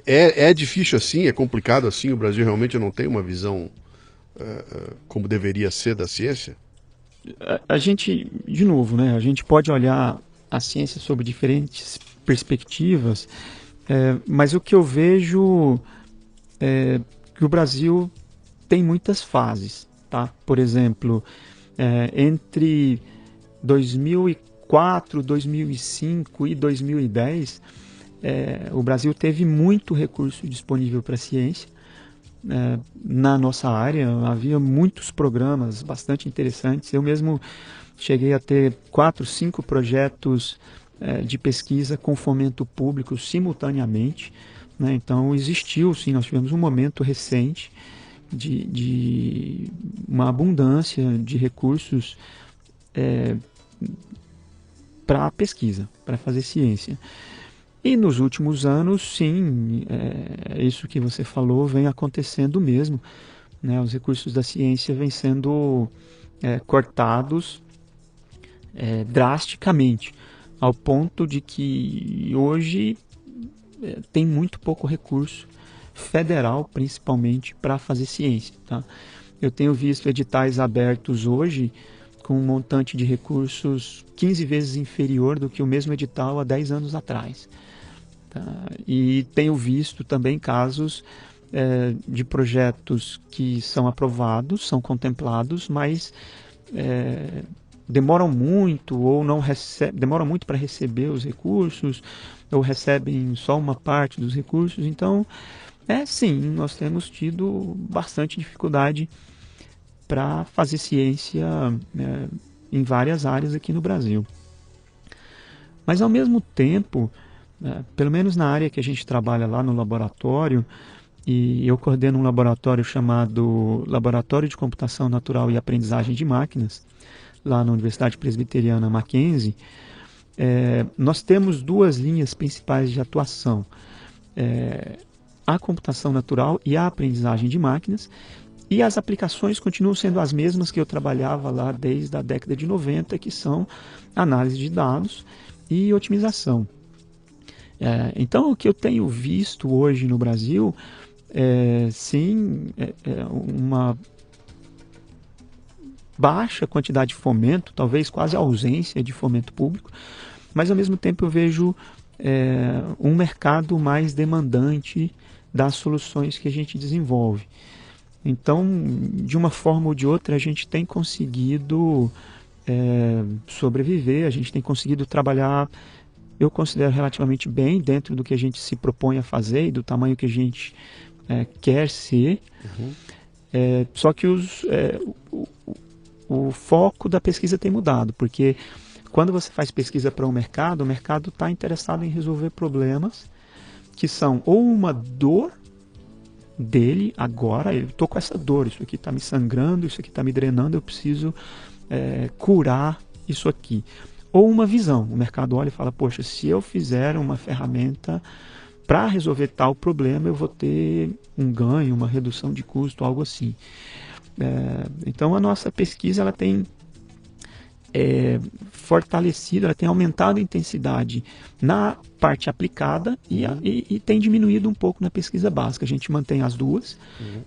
é difícil assim, é complicado assim, o Brasil realmente não tem uma visão como deveria ser da ciência? A gente, de novo, né, a gente pode olhar a ciência sob diferentes perspectivas, mas o que eu vejo é que o Brasil tem muitas fases, tá? Por exemplo, entre 2004, 2005 e 2010, o Brasil teve muito recurso disponível para a ciência. Na nossa área havia muitos programas bastante interessantes. Eu mesmo cheguei a ter 4, 5 projetos de pesquisa com fomento público simultaneamente, né? Então existiu, sim, nós tivemos um momento recente de uma abundância de recursos para pesquisa, para fazer ciência. E nos últimos anos, sim, isso que você falou vem acontecendo mesmo, né? Os recursos da ciência vêm sendo cortados drasticamente, ao ponto de que hoje tem muito pouco recurso federal, principalmente, para fazer ciência, tá? Eu tenho visto editais abertos hoje com um montante de recursos 15 vezes inferior do que o mesmo edital há 10 anos atrás. E tenho visto também casos de projetos que são aprovados, são contemplados, mas demoram muito ou não demoram muito para receber os recursos, ou recebem só uma parte dos recursos. Então, sim, nós temos tido bastante dificuldade para fazer ciência em várias áreas aqui no Brasil. Mas, ao mesmo tempo, pelo menos na área que a gente trabalha lá no laboratório, e eu coordeno um laboratório chamado Laboratório de Computação Natural e Aprendizagem de Máquinas, lá na Universidade Presbiteriana Mackenzie, nós temos 2 linhas principais de atuação, a computação natural e a aprendizagem de máquinas, e as aplicações continuam sendo as mesmas que eu trabalhava lá desde a década de 90, que são análise de dados e otimização. Então, o que eu tenho visto hoje no Brasil sim, uma baixa quantidade de fomento, talvez quase ausência de fomento público, mas ao mesmo tempo eu vejo um mercado mais demandante das soluções que a gente desenvolve. Então, de uma forma ou de outra, a gente tem conseguido sobreviver, a gente tem conseguido trabalhar, eu considero relativamente bem, dentro do que a gente se propõe a fazer e do tamanho que a gente quer ser. Uhum. Só que o foco da pesquisa tem mudado, porque quando você faz pesquisa para o mercado está interessado em resolver problemas que são ou uma dor dele agora, eu estou com essa dor, isso aqui está me sangrando, isso aqui está me drenando, eu preciso curar isso aqui. Ou uma visão, o mercado olha e fala, poxa, se eu fizer uma ferramenta para resolver tal problema, eu vou ter um ganho, uma redução de custo, algo assim. Então a nossa pesquisa ela tem fortalecido, ela tem aumentado a intensidade na parte aplicada e tem diminuído um pouco na pesquisa básica. A gente mantém as duas,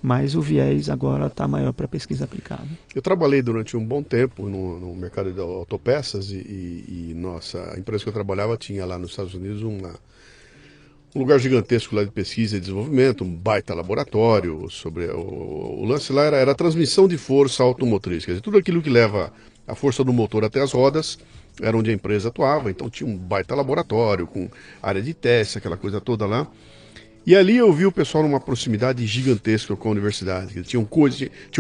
mas o viés agora está maior para a pesquisa aplicada. Eu trabalhei durante um bom tempo no mercado de autopeças e a empresa que eu trabalhava tinha lá nos Estados Unidos um lugar gigantesco lá de pesquisa e desenvolvimento, um baita laboratório. O lance lá era a transmissão de força automotriz, quer dizer, tudo aquilo que leva a força do motor até as rodas era onde a empresa atuava, então tinha um baita laboratório com área de teste, aquela coisa toda lá. E ali eu vi o pessoal numa proximidade gigantesca com a universidade. Eles tinham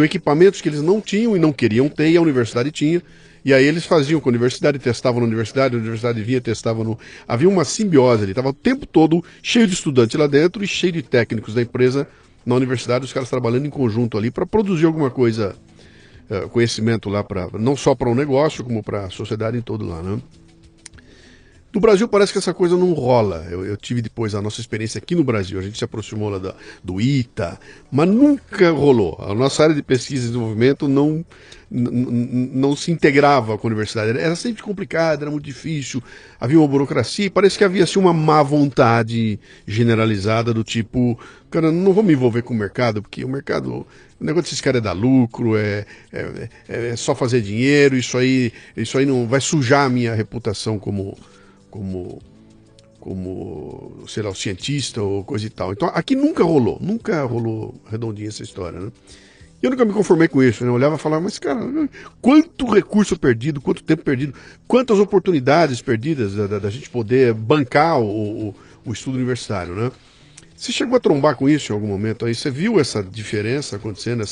equipamentos que eles não tinham e não queriam ter, e a universidade tinha. E aí eles faziam com a universidade, testavam na universidade, a universidade vinha, testava no... Havia uma simbiose ali, estava o tempo todo cheio de estudantes lá dentro e cheio de técnicos da empresa na universidade, os caras trabalhando em conjunto ali para produzir alguma coisa, conhecimento lá, não só para um negócio, como para a sociedade em todo lá, né? No Brasil parece que essa coisa não rola. Eu tive depois a nossa experiência aqui no Brasil, a gente se aproximou lá do ITA, mas nunca rolou. A nossa área de pesquisa e desenvolvimento não se integrava com a universidade. Era sempre complicado, era muito difícil, havia uma burocracia e parece que havia assim, uma má vontade generalizada do tipo, cara, não vou me envolver com o mercado, porque o mercado... O negócio desses caras é dar lucro, é só fazer dinheiro, isso aí não vai sujar a minha reputação como, sei lá, o cientista ou coisa e tal. Então aqui nunca rolou redondinha essa história, né? E eu nunca me conformei com isso, né? Eu olhava e falava, mas cara, quanto recurso perdido, quanto tempo perdido, quantas oportunidades perdidas da gente poder bancar o estudo universitário, né? Você chegou a trombar com isso em algum momento aí? Você viu essa diferença acontecendo,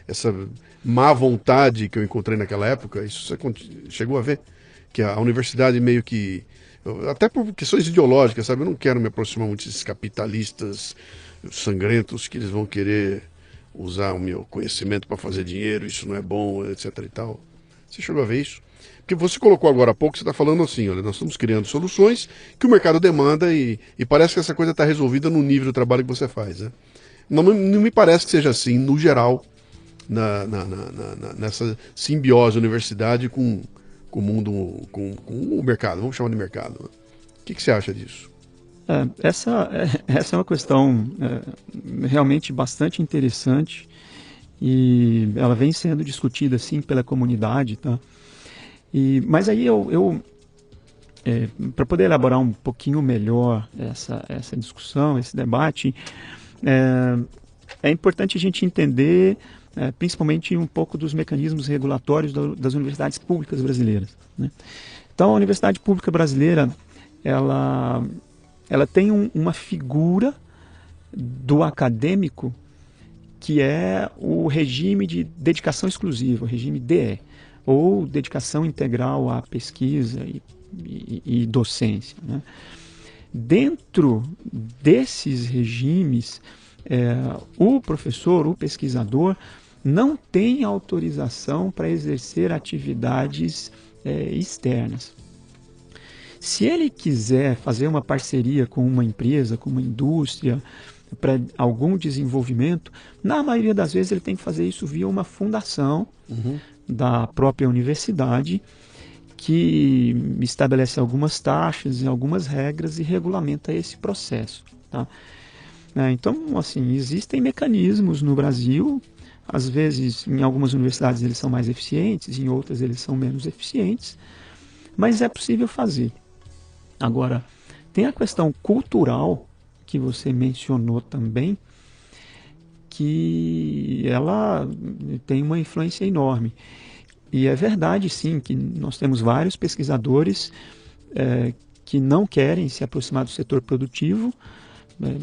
essa má vontade que eu encontrei naquela época? Isso você chegou a ver? Que a universidade meio que... Até por questões ideológicas, sabe? Eu não quero me aproximar muito desses capitalistas sangrentos que eles vão querer usar o meu conhecimento para fazer dinheiro, isso não é bom, etc e tal. Você chegou a ver isso? Porque você colocou agora há pouco, você está falando assim, olha, nós estamos criando soluções que o mercado demanda e parece que essa coisa está resolvida no nível do trabalho que você faz, né? Não me parece que seja assim, no geral, nessa simbiose universidade com o mundo, com o mercado, vamos chamar de mercado. O que você acha disso? Essa é uma questão realmente bastante interessante e ela vem sendo discutida assim pela comunidade, tá? Mas aí para poder elaborar um pouquinho melhor essa discussão, esse debate, é importante a gente entender principalmente um pouco dos mecanismos regulatórios das universidades públicas brasileiras, né? Então, a Universidade Pública Brasileira, ela tem uma figura do acadêmico que é o regime de dedicação exclusiva, o regime DE, ou dedicação integral à pesquisa e docência, né? Dentro desses regimes, o professor, o pesquisador, não tem autorização para exercer atividades externas. Se ele quiser fazer uma parceria com uma empresa, com uma indústria, para algum desenvolvimento, na maioria das vezes ele tem que fazer isso via uma fundação da própria universidade, que estabelece algumas taxas e algumas regras e regulamenta esse processo, tá? Então, assim, existem mecanismos no Brasil, às vezes em algumas universidades eles são mais eficientes, em outras eles são menos eficientes, mas é possível fazer. Agora, tem a questão cultural, que você mencionou também, que ela tem uma influência enorme. E é verdade, sim, que nós temos vários pesquisadores que não querem se aproximar do setor produtivo,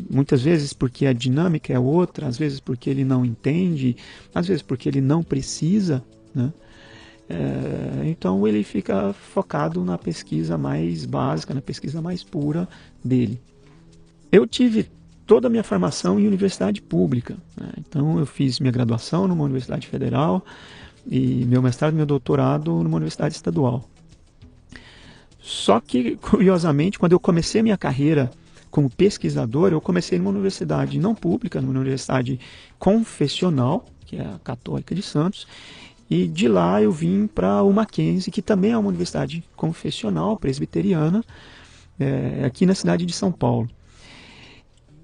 muitas vezes porque a dinâmica é outra, às vezes porque ele não entende, às vezes porque ele não precisa, né? Então ele fica focado na pesquisa mais básica, na pesquisa mais pura dele. Eu tive toda a minha formação em universidade pública, né? Então eu fiz minha graduação numa universidade federal e meu mestrado e meu doutorado numa universidade estadual. Só que, curiosamente, quando eu comecei a minha carreira como pesquisador, eu comecei numa universidade não pública, numa universidade confessional, que é a Católica de Santos, e de lá eu vim para o Mackenzie, que também é uma universidade confessional, presbiteriana, aqui na cidade de São Paulo.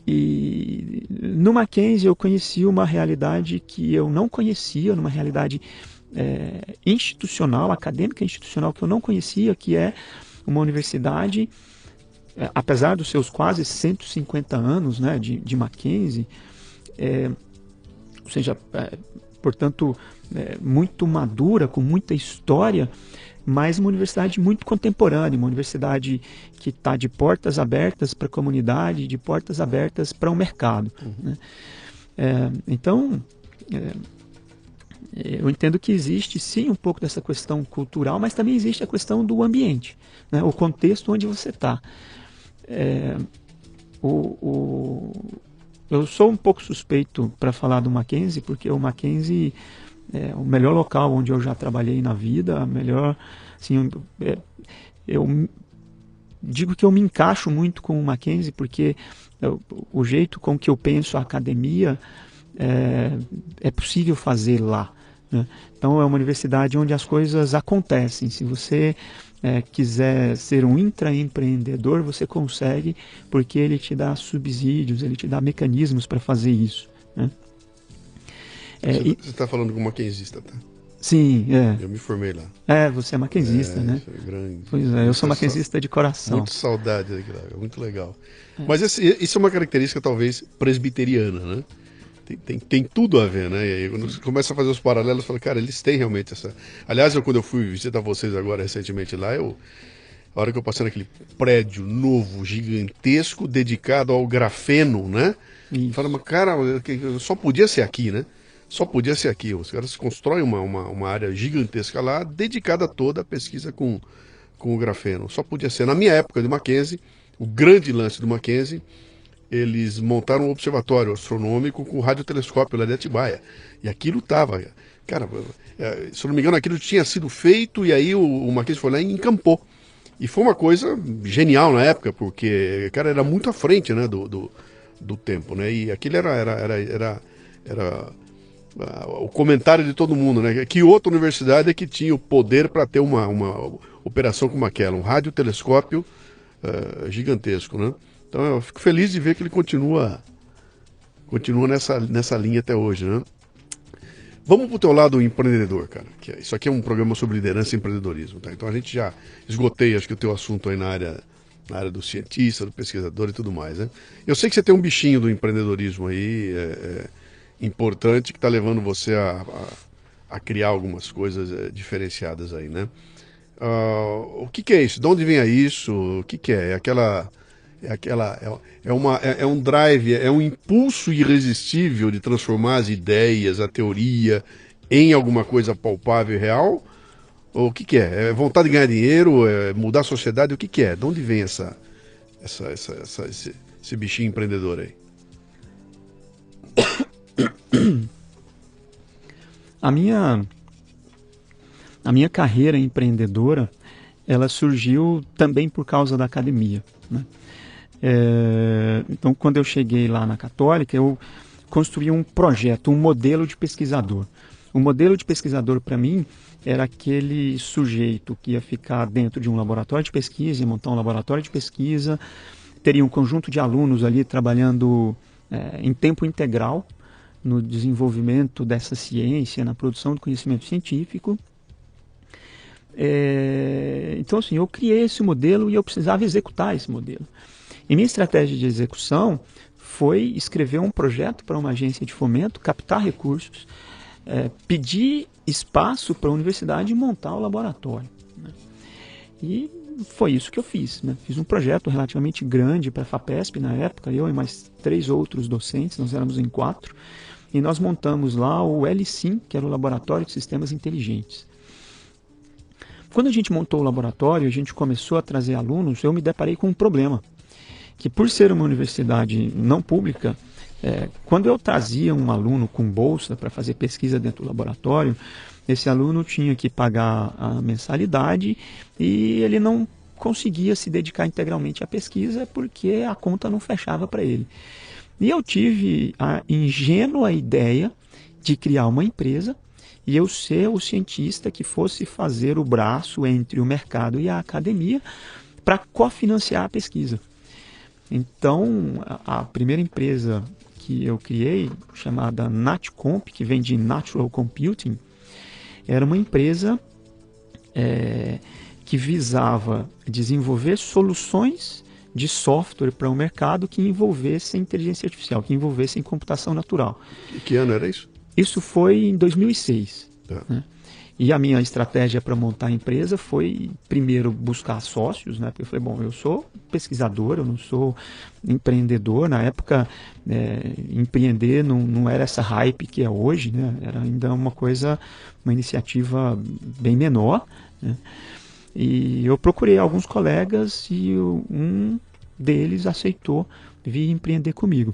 E no Mackenzie eu conheci uma realidade que eu não conhecia, numa realidade institucional, acadêmica institucional que eu não conhecia, que é uma universidade, apesar dos seus quase 150 anos, né, de Mackenzie, ou seja, portanto, muito madura, com muita história, mas uma universidade muito contemporânea, uma universidade que está de portas abertas para a comunidade, de portas abertas para o mercado, né? Então, eu entendo que existe sim um pouco dessa questão cultural, mas também existe a questão do ambiente, né? O contexto onde você está. eu sou um pouco suspeito para falar do Mackenzie, porque o Mackenzie é o melhor local onde eu já trabalhei na vida, a melhor, assim, eu digo que eu me encaixo muito com o Mackenzie, porque o jeito com que eu penso a academia é possível fazer lá, né? Então é uma universidade onde as coisas acontecem. Se você quiser ser um intraempreendedor, você consegue, porque ele te dá subsídios, ele te dá mecanismos para fazer isso, né? Você está falando com um mackenzista, tá? Sim, Eu me formei lá. Você é mackenzista, né? Grande. Pois é, eu sou mackenzista de coração. Muito saudade daquilo, muito legal. Mas isso é uma característica talvez presbiteriana, né? Tem tudo a ver, né? E aí quando você começa a fazer os paralelos, fala, cara, eles têm realmente essa... Aliás, quando eu fui visitar vocês agora recentemente lá, a hora que eu passei naquele prédio novo, gigantesco, dedicado ao grafeno, né? Fala, mas cara, só podia ser aqui, né? Só podia ser aqui. Os caras constroem uma área gigantesca lá, dedicada toda à pesquisa com o grafeno. Só podia ser. Na minha época de Mackenzie, o grande lance do Mackenzie, eles montaram um observatório astronômico com o radiotelescópio lá de Atibaia. E aquilo estava... Cara, se eu não me engano, aquilo tinha sido feito e aí o Mackenzie foi lá e encampou. E foi uma coisa genial na época, porque, cara, era muito à frente, né, do tempo, né? E aquilo era o comentário de todo mundo, né? Que outra universidade é que tinha o poder para ter uma operação como aquela, um radiotelescópio gigantesco, né? Então eu fico feliz de ver que ele continua nessa linha até hoje, né? Vamos pro teu lado empreendedor, cara. Isso aqui é um programa sobre liderança e empreendedorismo, tá? Então a gente já esgotei, acho que o teu assunto aí na área do cientista, do pesquisador e tudo mais, né? Eu sei que você tem um bichinho do empreendedorismo aí, importante, que está levando você a criar algumas coisas diferenciadas aí, né? O que é isso? De onde vem isso? O que é? É um drive, é um impulso irresistível de transformar as ideias, a teoria, em alguma coisa palpável e real? Ou o que é? É vontade de ganhar dinheiro? É mudar a sociedade? O que é? De onde vem esse bichinho empreendedor aí? A minha carreira empreendedora, ela surgiu também por causa da academia, né? Então, quando eu cheguei lá na Católica, eu construí um projeto, um modelo de pesquisador. O modelo de pesquisador, para mim, era aquele sujeito que ia ficar dentro de um laboratório de pesquisa, ia montar um laboratório de pesquisa, teria um conjunto de alunos ali trabalhando em tempo integral no desenvolvimento dessa ciência, na produção do conhecimento científico. Então, assim, eu criei esse modelo e eu precisava executar esse modelo. E minha estratégia de execução foi escrever um projeto para uma agência de fomento, captar recursos, pedir espaço para a universidade montar o laboratório, né? E foi isso que eu fiz, né? Fiz um projeto relativamente grande para a FAPESP na época, eu e mais 3 outros docentes, nós éramos em 4, e nós montamos lá o LSIM, que era o Laboratório de Sistemas Inteligentes. Quando a gente montou o laboratório, a gente começou a trazer alunos, eu me deparei com um problema, que por ser uma universidade não pública, quando eu trazia um aluno com bolsa para fazer pesquisa dentro do laboratório, esse aluno tinha que pagar a mensalidade e ele não conseguia se dedicar integralmente à pesquisa porque a conta não fechava para ele. E eu tive a ingênua ideia de criar uma empresa e eu ser o cientista que fosse fazer o braço entre o mercado e a academia para cofinanciar a pesquisa. Então, a primeira empresa que eu criei, chamada NatComp, que vem de Natural Computing, era uma empresa que visava desenvolver soluções de software para o mercado que envolvessem inteligência artificial, que envolvessem computação natural. Que ano era isso? Isso foi em 2006. Né? E a minha estratégia para montar a empresa foi, primeiro, buscar sócios, né? Porque eu falei, bom, eu sou pesquisador, eu não sou empreendedor. Na época, empreender não era essa hype que é hoje, né? Era ainda uma iniciativa bem menor, né? E eu procurei alguns colegas e um deles aceitou vir empreender comigo.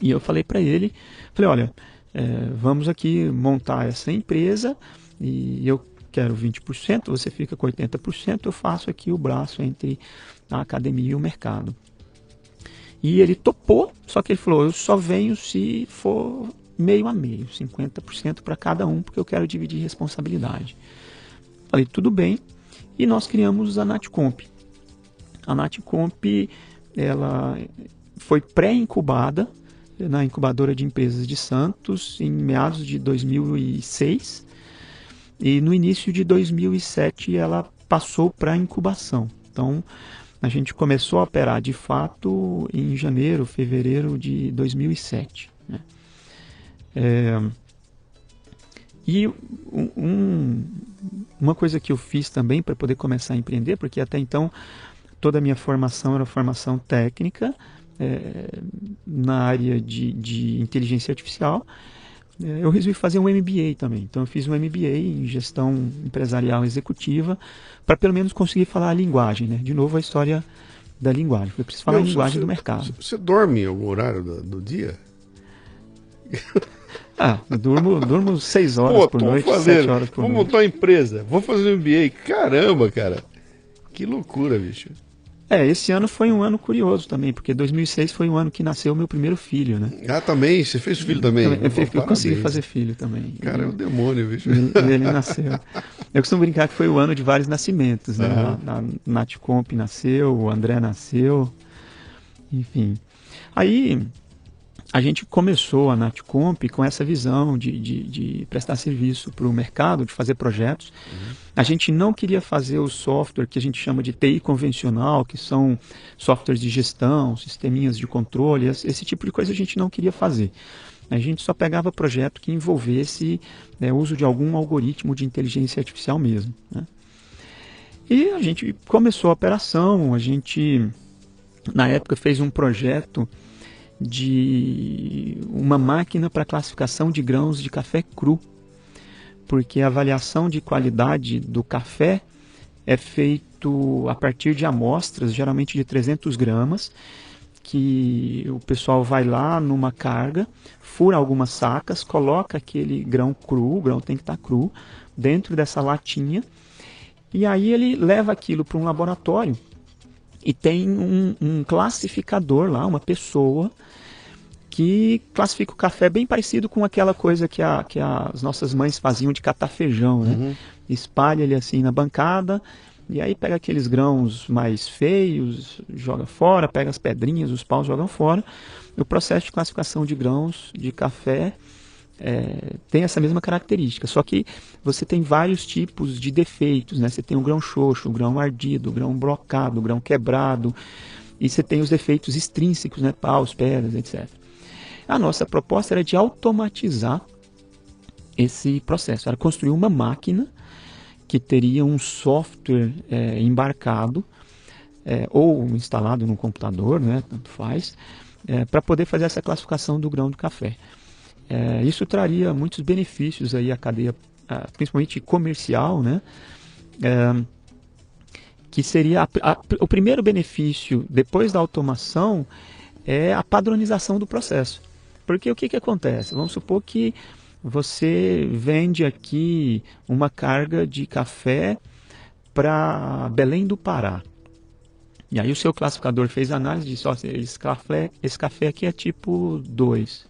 E eu falei para ele, olha, vamos aqui montar essa empresa e eu quero 20%, você fica com 80%, eu faço aqui o braço entre a academia e o mercado. E ele topou, só que ele falou, eu só venho se for meio a meio, 50% para cada um, porque eu quero dividir responsabilidade. Falei, tudo bem, e nós criamos a Natcomp. A Natcomp, ela foi pré-incubada na incubadora de empresas de Santos em meados de 2006, e no início de 2007 ela passou para a incubação. Então, a gente começou a operar de fato em janeiro, fevereiro de 2007. Né? E uma coisa que eu fiz também para poder começar a empreender, porque até então toda a minha formação era formação técnica na área de inteligência artificial, eu resolvi fazer um MBA também. Então eu fiz um MBA em gestão empresarial executiva para pelo menos conseguir falar a linguagem, né? De novo a história da linguagem. Eu preciso falar a linguagem do mercado. Você dorme em algum horário do dia? Eu durmo 6 horas por noite, 7 horas por noite. Vou montar uma empresa, vou fazer um MBA. Caramba, cara. Que loucura, bicho. Esse ano foi um ano curioso também, porque 2006 foi o ano que nasceu o meu primeiro filho, né? Também? Você fez filho também? Eu consegui fazer filho também. Cara, é um demônio, bicho. Ele nasceu. Eu costumo brincar que foi o ano de vários nascimentos, né? A Natcomp nasceu, o André nasceu, enfim. Aí a gente começou a Natcomp com essa visão de prestar serviço para o mercado, de fazer projetos. A gente não queria fazer o software que a gente chama de TI convencional, que são softwares de gestão, sisteminhas de controle, esse tipo de coisa a gente não queria fazer. A gente só pegava projeto que envolvesse o uso de algum algoritmo de inteligência artificial mesmo. Né? E a gente começou a operação, a gente na época fez um projeto de uma máquina para classificação de grãos de café cru, porque a avaliação de qualidade do café é feito a partir de amostras, geralmente de 300 gramas, que o pessoal vai lá numa carga, fura algumas sacas, coloca aquele grão cru, o grão tem que estar cru, dentro dessa latinha, e aí ele leva aquilo para um laboratório e tem um classificador lá, uma pessoa que classifica o café bem parecido com aquela coisa que as nossas mães faziam de catar feijão, né? Espalha ele assim na bancada, e aí pega aqueles grãos mais feios, joga fora, pega as pedrinhas, os paus, jogam fora. O processo de classificação de grãos de café tem essa mesma característica, só que você tem vários tipos de defeitos, né? Você tem o grão xoxo, o grão ardido, o grão brocado, o grão quebrado, e você tem os defeitos extrínsecos, né? Paus, pedras, etc. A nossa proposta era de automatizar esse processo, era construir uma máquina que teria um software embarcado ou instalado no computador, né? Tanto faz, para poder fazer essa classificação do grão de café. Isso traria muitos benefícios aí à cadeia, principalmente comercial, né? Que seria o primeiro benefício depois da automação é a padronização do processo. Porque o que acontece? Vamos supor que você vende aqui uma carga de café para Belém do Pará. E aí o seu classificador fez a análise e disse, esse café aqui é tipo 2.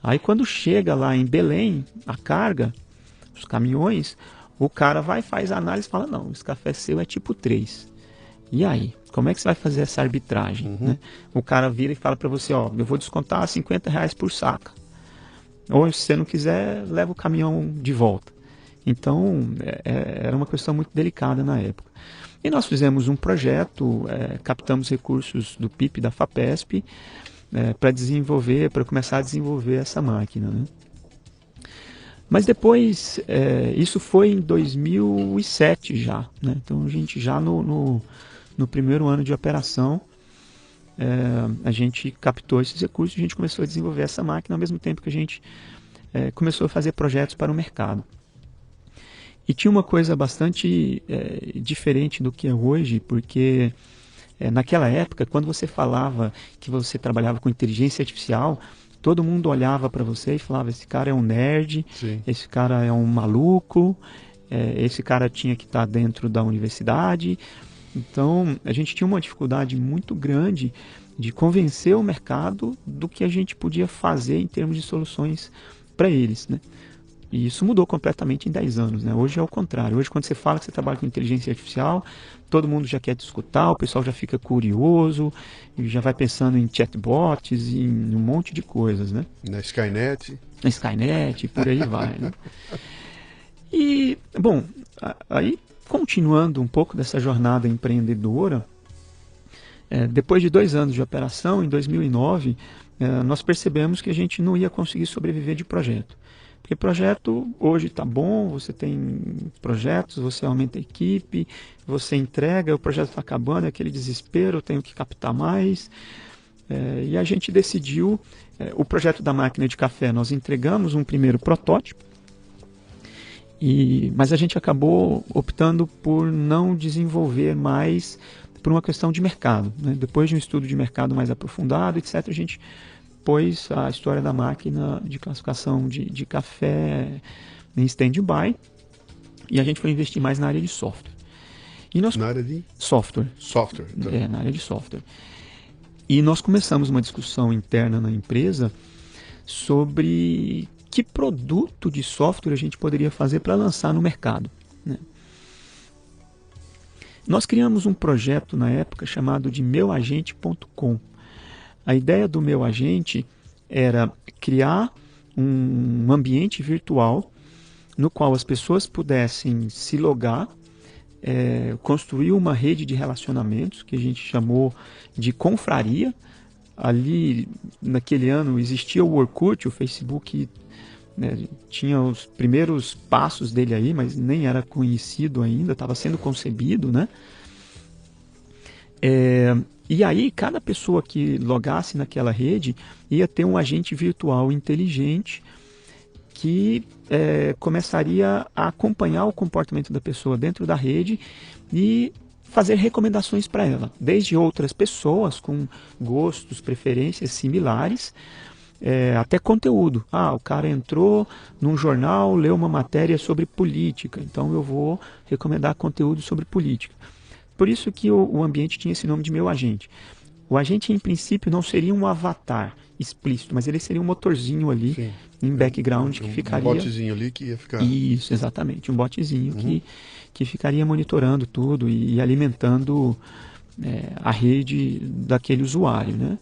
Aí quando chega lá em Belém, a carga, os caminhões, o cara vai, faz a análise e fala, não, esse café seu é tipo 3. E aí? Como é que você vai fazer essa arbitragem? Né? O cara vira e fala para você, eu vou descontar R$50 por saca. Ou se você não quiser, leva o caminhão de volta. Então, era uma questão muito delicada na época. E nós fizemos um projeto, captamos recursos do PIP, da FAPESP, para começar a desenvolver essa máquina. Né? Mas depois, isso foi em 2007 já. Né? Então, a gente já no primeiro ano de operação, a gente captou esses recursos e a gente começou a desenvolver essa máquina ao mesmo tempo que a gente começou a fazer projetos para o mercado. E tinha uma coisa bastante diferente do que é hoje, porque naquela época, quando você falava que você trabalhava com inteligência artificial, todo mundo olhava para você e falava, esse cara é um nerd, Sim. esse cara é um maluco, esse cara tinha que estar dentro da universidade. Então, a gente tinha uma dificuldade muito grande de convencer o mercado do que a gente podia fazer em termos de soluções para eles, né? E isso mudou completamente em 10 anos, né? Hoje é o contrário. Hoje, quando você fala que você trabalha com inteligência artificial, todo mundo já quer te escutar, o pessoal já fica curioso, e já vai pensando em chatbots e em um monte de coisas, né? Na Skynet. Na Skynet, por aí vai, né? E, bom, aí continuando um pouco dessa jornada empreendedora, depois de 2 anos de operação, em 2009, nós percebemos que a gente não ia conseguir sobreviver de projeto. Porque projeto hoje está bom, você tem projetos, você aumenta a equipe, você entrega, o projeto está acabando, é aquele desespero, eu tenho que captar mais. E a gente decidiu, o projeto da máquina de café, nós entregamos um primeiro protótipo, mas a gente acabou optando por não desenvolver mais por uma questão de mercado, né? Depois de um estudo de mercado mais aprofundado, etc., a gente pôs a história da máquina de classificação de café em stand-by e a gente foi investir mais na área de software. Na área de? Software. Software. Tá. Na área de software. E nós começamos uma discussão interna na empresa sobre que produto de software a gente poderia fazer para lançar no mercado, né? Nós criamos um projeto na época chamado de meuagente.com. A ideia do Meu Agente era criar um ambiente virtual no qual as pessoas pudessem se logar, construir uma rede de relacionamentos que a gente chamou de confraria. Ali, naquele ano, existia o Orkut, o Facebook, né, tinha os primeiros passos dele aí, mas nem era conhecido ainda, estava sendo concebido, né? E aí, cada pessoa que logasse naquela rede ia ter um agente virtual inteligente que começaria a acompanhar o comportamento da pessoa dentro da rede e fazer recomendações para ela, desde outras pessoas com gostos, preferências similares, até conteúdo. O cara entrou num jornal, leu uma matéria sobre política, então eu vou recomendar conteúdo sobre política. Por isso que o ambiente tinha esse nome de Meu Agente. O agente, em princípio, não seria um avatar explícito, mas ele seria um motorzinho ali, sim, em background que ficaria... Um botzinho ali que ia ficar... Isso, exatamente, um botzinho que ficaria monitorando tudo e alimentando a rede daquele usuário, né?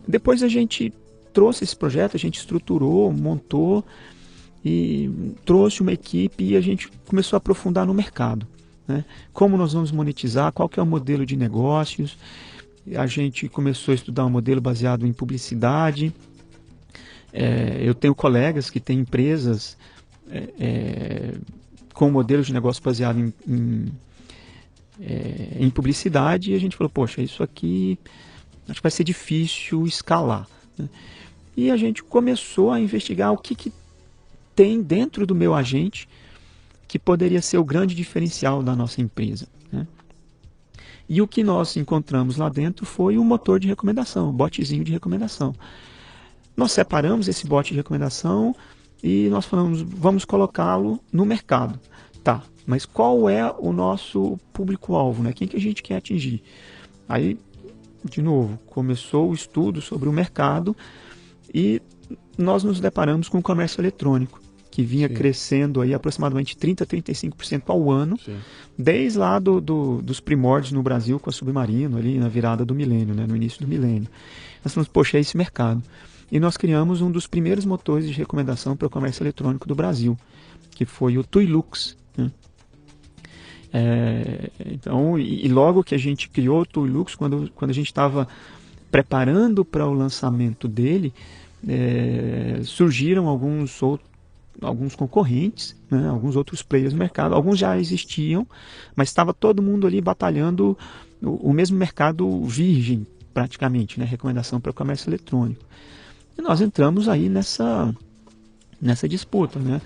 Depois a gente trouxe esse projeto, a gente estruturou, montou e trouxe uma equipe e a gente começou a aprofundar no mercado, né? Como nós vamos monetizar, qual que é o modelo de negócios. A gente começou a estudar um modelo baseado em publicidade. Eu tenho colegas que têm empresas com modelo de negócio baseado em publicidade, e a gente falou, poxa, isso aqui acho que vai ser difícil escalar, né? E a gente começou a investigar o que tem dentro do Meu Agente que poderia ser o grande diferencial da nossa empresa, né? E o que nós encontramos lá dentro foi um motor de recomendação, um botzinho de recomendação. Nós separamos esse bot de recomendação e nós falamos, vamos colocá-lo no mercado. Tá, mas qual é o nosso público-alvo, né? Quem que a gente quer atingir? Aí, de novo, começou o estudo sobre o mercado e nós nos deparamos com o comércio eletrônico, que vinha crescendo aí aproximadamente 30% a 35% ao ano, desde lá dos primórdios no Brasil com a Submarino, ali na virada do milênio, né, no início do milênio. Nós falamos, poxa, é esse mercado. E nós criamos um dos primeiros motores de recomendação para o comércio eletrônico do Brasil, que foi o Tuilux, né? Então, e logo que a gente criou o Tuilux, quando a gente estava preparando para o lançamento dele, surgiram alguns concorrentes, né, alguns outros players no mercado. Alguns já existiam, mas estava todo mundo ali batalhando o mesmo mercado virgem, praticamente, né, recomendação para o comércio eletrônico. E nós entramos aí nessa disputa, né?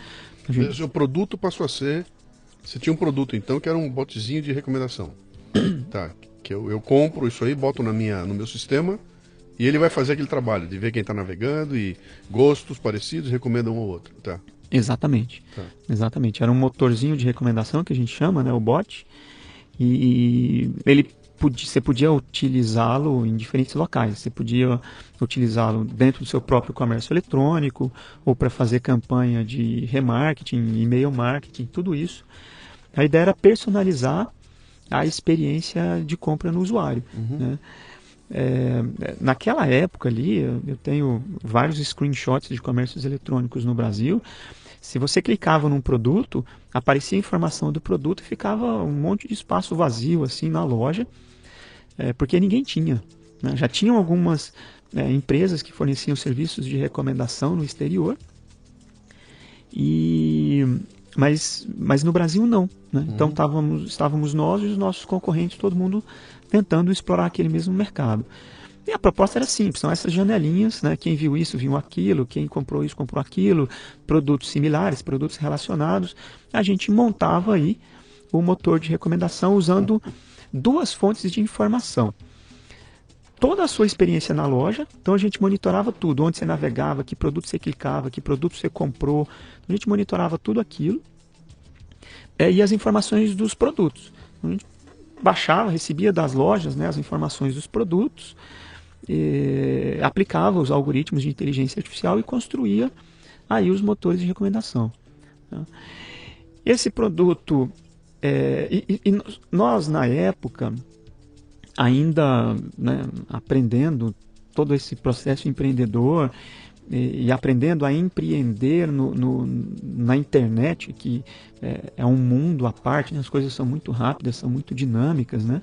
O produto passou a ser... Você tinha um produto, então, que era um botzinho de recomendação. Tá, que eu compro isso aí, boto no meu sistema e ele vai fazer aquele trabalho de ver quem está navegando e gostos parecidos, recomenda um ou outro. Tá. Exatamente. Tá. Exatamente. Era um motorzinho de recomendação que a gente chama, né, o bot, e você podia utilizá-lo em diferentes locais. Você podia utilizá-lo dentro do seu próprio comércio eletrônico ou para fazer campanha de remarketing, e-mail marketing, tudo isso. A ideia era personalizar a experiência de compra no usuário. Né? Naquela época ali, eu tenho vários screenshots de comércios eletrônicos no Brasil. Se você clicava num produto, aparecia a informação do produto e ficava um monte de espaço vazio assim na loja, porque ninguém tinha. Né? Já tinham algumas empresas que forneciam serviços de recomendação no exterior, mas no Brasil não. Né? Então estávamos nós e os nossos concorrentes, todo mundo tentando explorar aquele mesmo mercado. E a proposta era simples, são essas janelinhas, né? Quem viu isso, viu aquilo, quem comprou isso, comprou aquilo, produtos similares, produtos relacionados. A gente montava aí o motor de recomendação usando duas fontes de informação. Toda a sua experiência na loja, então a gente monitorava tudo, onde você navegava, que produto você clicava, que produto você comprou, a gente monitorava tudo aquilo, e as informações dos produtos. A gente baixava, recebia das lojas, né, as informações dos produtos, aplicava os algoritmos de inteligência artificial e construía aí os motores de recomendação. Tá? Esse produto, nós na época, ainda, né, aprendendo todo esse processo empreendedor e aprendendo a empreender na internet, que é um mundo à parte, né? As coisas são muito rápidas, são muito dinâmicas, né?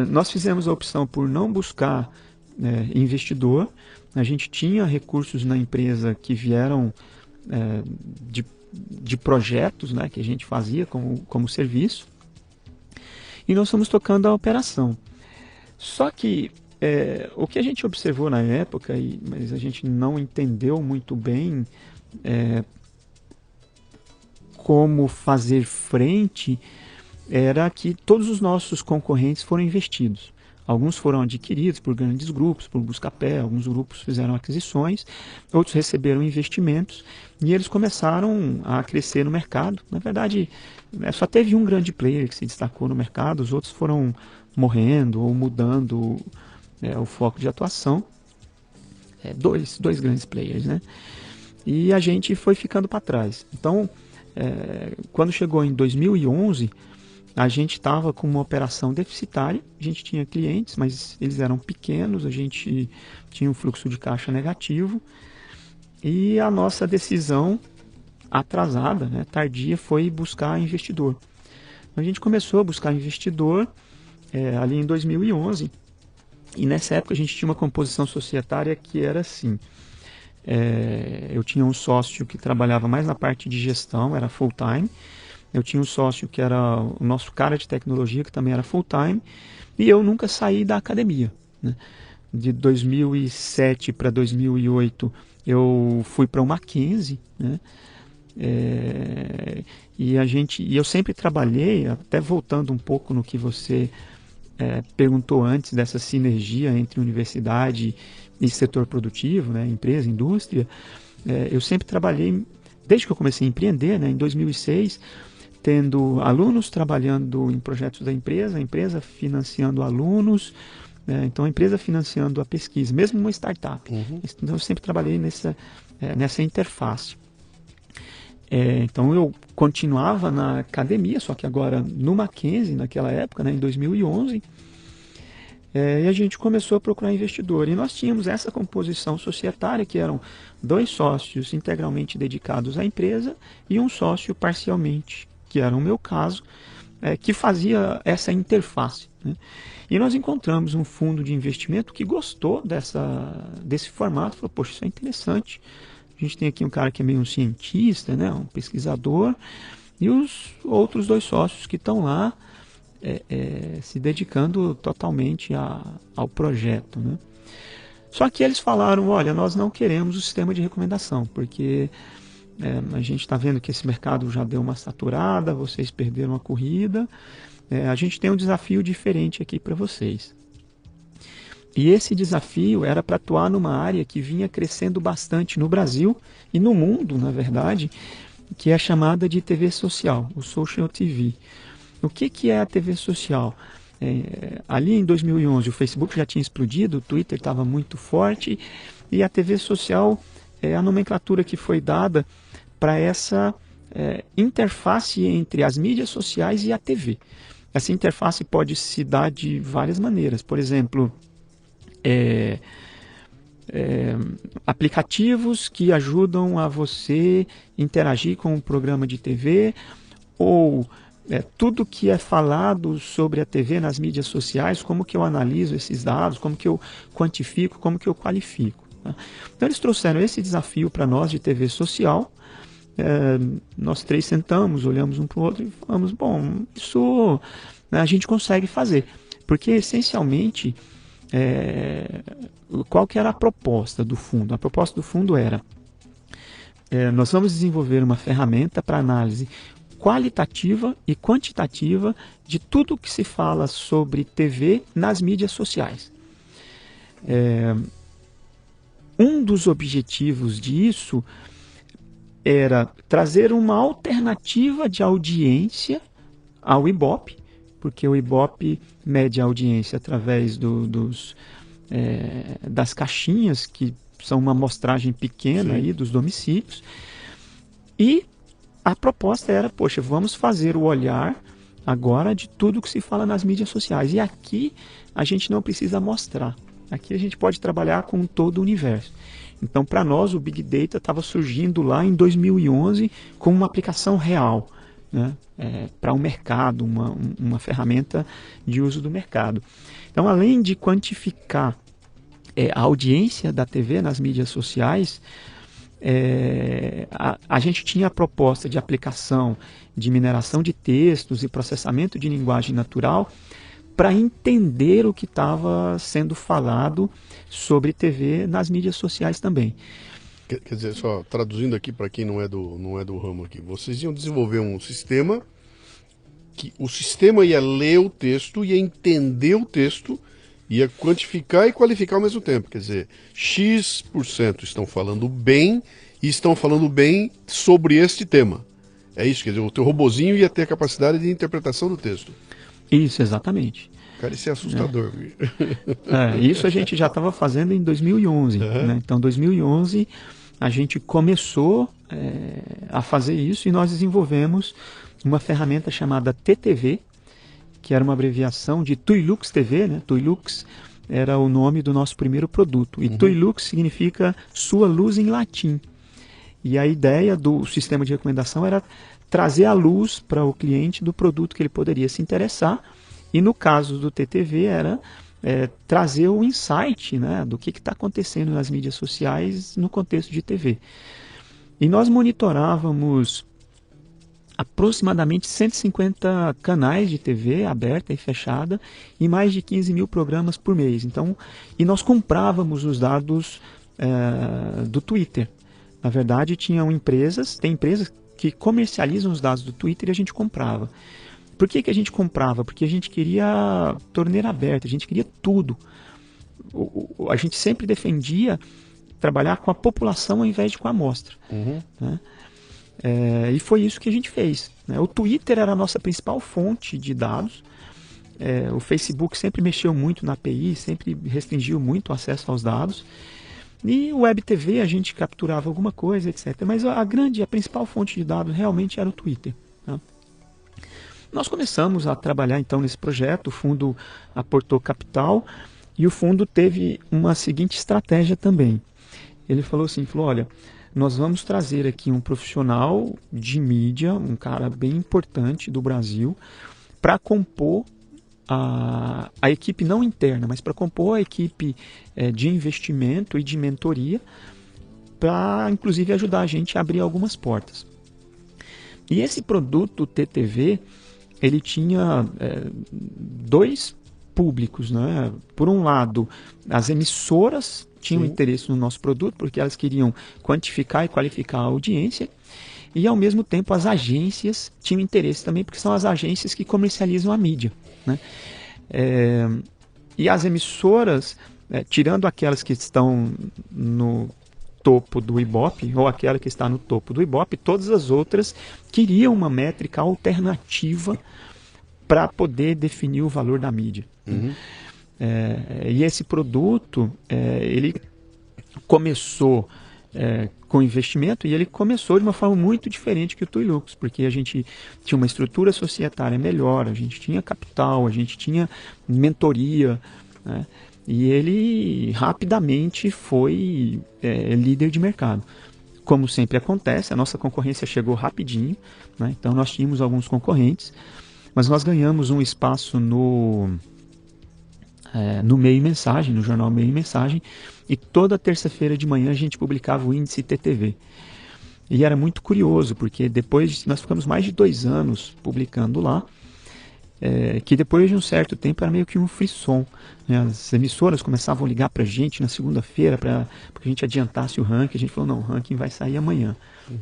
Nós fizemos a opção por não buscar investidor. A gente tinha recursos na empresa que vieram de projetos, né, que a gente fazia como serviço, e nós fomos tocando a operação. Só que o que a gente observou na época, mas a gente não entendeu muito bem como fazer frente, era que todos os nossos concorrentes foram investidos. Alguns foram adquiridos por grandes grupos, por Buscapé, alguns grupos fizeram aquisições, outros receberam investimentos e eles começaram a crescer no mercado. Na verdade, só teve um grande player que se destacou no mercado, os outros foram morrendo ou mudando o foco de atuação. Dois grandes players, né? E a gente foi ficando para trás. Então, quando chegou em 2011, a gente estava com uma operação deficitária, a gente tinha clientes, mas eles eram pequenos, a gente tinha um fluxo de caixa negativo, e a nossa decisão atrasada, né, tardia, foi buscar investidor. Então, a gente começou a buscar investidor ali em 2011, e nessa época a gente tinha uma composição societária que era assim: eu tinha um sócio que trabalhava mais na parte de gestão, era full time. Eu tinha um sócio que era o nosso cara de tecnologia, que também era full time, e eu nunca saí da academia. Né? De 2007 para 2008 eu fui para o Mackenzie, né? E eu sempre trabalhei, até voltando um pouco no que você perguntou antes, dessa sinergia entre universidade e setor produtivo, né? Empresa, indústria. Eu sempre trabalhei, desde que eu comecei a empreender, né? Em 2006, tendo alunos trabalhando em projetos da empresa, a empresa financiando alunos, então a empresa financiando a pesquisa, mesmo uma startup. Então eu sempre trabalhei nessa interface. Então eu continuava na academia, só que agora no Mackenzie, naquela época, né, em 2011, e a gente começou a procurar investidor. E nós tínhamos essa composição societária, que eram 2 sócios integralmente dedicados à empresa e um sócio parcialmente, que era o meu caso, que fazia essa interface. Né? E nós encontramos um fundo de investimento que gostou desse formato, falou: poxa, isso é interessante. A gente tem aqui um cara que é meio um cientista, né, um pesquisador, e os outros 2 sócios que estão lá se dedicando totalmente ao projeto. Né? Só que eles falaram: olha, nós não queremos o sistema de recomendação, porque A gente está vendo que esse mercado já deu uma saturada, vocês perderam a corrida, a gente tem um desafio diferente aqui para vocês. E esse desafio era para atuar numa área que vinha crescendo bastante no Brasil e no mundo, na verdade, que é a chamada de TV social, o Social TV. O que é a TV social? Ali em 2011 o Facebook já tinha explodido, o Twitter estava muito forte, e a TV social é a nomenclatura que foi dada para essa interface entre as mídias sociais e a TV. Essa interface pode se dar de várias maneiras. Por exemplo, aplicativos que ajudam a você interagir com um programa de TV, ou tudo que é falado sobre a TV nas mídias sociais, como que eu analiso esses dados, como que eu quantifico, como que eu qualifico. Tá? Então eles trouxeram esse desafio para nós de TV social. Nós três sentamos, olhamos um para o outro e falamos, bom, isso a gente consegue fazer. Porque essencialmente, qual que era a proposta do fundo? A proposta do fundo era, nós vamos desenvolver uma ferramenta para análise qualitativa e quantitativa de tudo que se fala sobre TV nas mídias sociais. Um dos objetivos disso era trazer uma alternativa de audiência ao Ibope, porque o Ibope mede a audiência através das caixinhas, que são uma amostragem pequena aí dos domicílios, e a proposta era, poxa, vamos fazer o olhar agora de tudo que se fala nas mídias sociais. E aqui a gente não precisa mostrar. Aqui a gente pode trabalhar com todo o universo. Então, para nós, o Big Data estava surgindo lá em 2011 como uma aplicação real, né? Para o mercado, uma ferramenta de uso do mercado. Então, além de quantificar a audiência da TV nas mídias sociais, a gente tinha a proposta de aplicação de mineração de textos e processamento de linguagem natural para entender o que estava sendo falado sobre TV nas mídias sociais também. Quer dizer, só traduzindo aqui para quem não é do ramo aqui, vocês iam desenvolver um sistema que o sistema ia ler o texto, ia entender o texto, ia quantificar e qualificar ao mesmo tempo. Quer dizer, X% estão falando bem e estão falando bem sobre este tema. É isso, quer dizer, o teu robozinho ia ter a capacidade de interpretação do texto. Isso, exatamente. Cara, isso é assustador. Isso a gente já estava fazendo em 2011. Né? Então, em 2011, a gente começou a fazer isso e nós desenvolvemos uma ferramenta chamada TTV, que era uma abreviação de Tuilux TV, né? Tuilux era o nome do nosso primeiro produto. E Tuilux significa sua luz em latim. E a ideia do sistema de recomendação era trazer a luz para o cliente do produto que ele poderia se interessar. E no caso do TTV era trazer o insight, né, do que está acontecendo nas mídias sociais no contexto de TV. E nós monitorávamos aproximadamente 150 canais de TV aberta e fechada e mais de 15 mil programas por mês. Então, e nós comprávamos os dados do Twitter. Na verdade, tem empresas que comercializam os dados do Twitter e a gente comprava. Por que a gente comprava? Porque a gente queria torneira aberta, a gente queria tudo. A gente sempre defendia trabalhar com a população ao invés de com a amostra. Né? E foi isso que a gente fez. Né? O Twitter era a nossa principal fonte de dados. O Facebook sempre mexeu muito na API, sempre restringiu muito o acesso aos dados. E o Web TV a gente capturava alguma coisa, etc. Mas a principal fonte de dados realmente era o Twitter. Tá? Nós começamos a trabalhar então nesse projeto, o fundo aportou capital e o fundo teve uma seguinte estratégia também. Ele falou assim, olha, nós vamos trazer aqui um profissional de mídia, um cara bem importante do Brasil, para compor a equipe não interna, mas para compor a equipe de investimento e de mentoria, para inclusive ajudar a gente a abrir algumas portas. E esse produto TTV, ele tinha dois públicos, né? Por um lado, as emissoras tinham interesse no nosso produto, porque elas queriam quantificar e qualificar a audiência, e ao mesmo tempo as agências tinham interesse também, porque são as agências que comercializam a mídia, né? E as emissoras, tirando aquelas que estão no topo do Ibope, ou aquela que está no topo do Ibope, todas as outras queriam uma métrica alternativa para poder definir o valor da mídia. Uhum. E esse produto, ele começou com investimento, e ele começou de uma forma muito diferente que o Tuilux, porque a gente tinha uma estrutura societária melhor, a gente tinha capital, a gente tinha mentoria, né? E ele rapidamente foi líder de mercado. Como sempre acontece, a nossa concorrência chegou rapidinho, né? Então nós tínhamos alguns concorrentes, mas nós ganhamos um espaço no Meio e Mensagem, no jornal Meio e Mensagem, e toda terça-feira de manhã a gente publicava o índice TTV. E era muito curioso, porque depois nós ficamos mais de 2 anos publicando lá, que depois de um certo tempo era meio que um frisson, né? As emissoras começavam a ligar para a gente na segunda-feira para que a gente adiantasse o ranking. A gente falou, não, o ranking vai sair amanhã,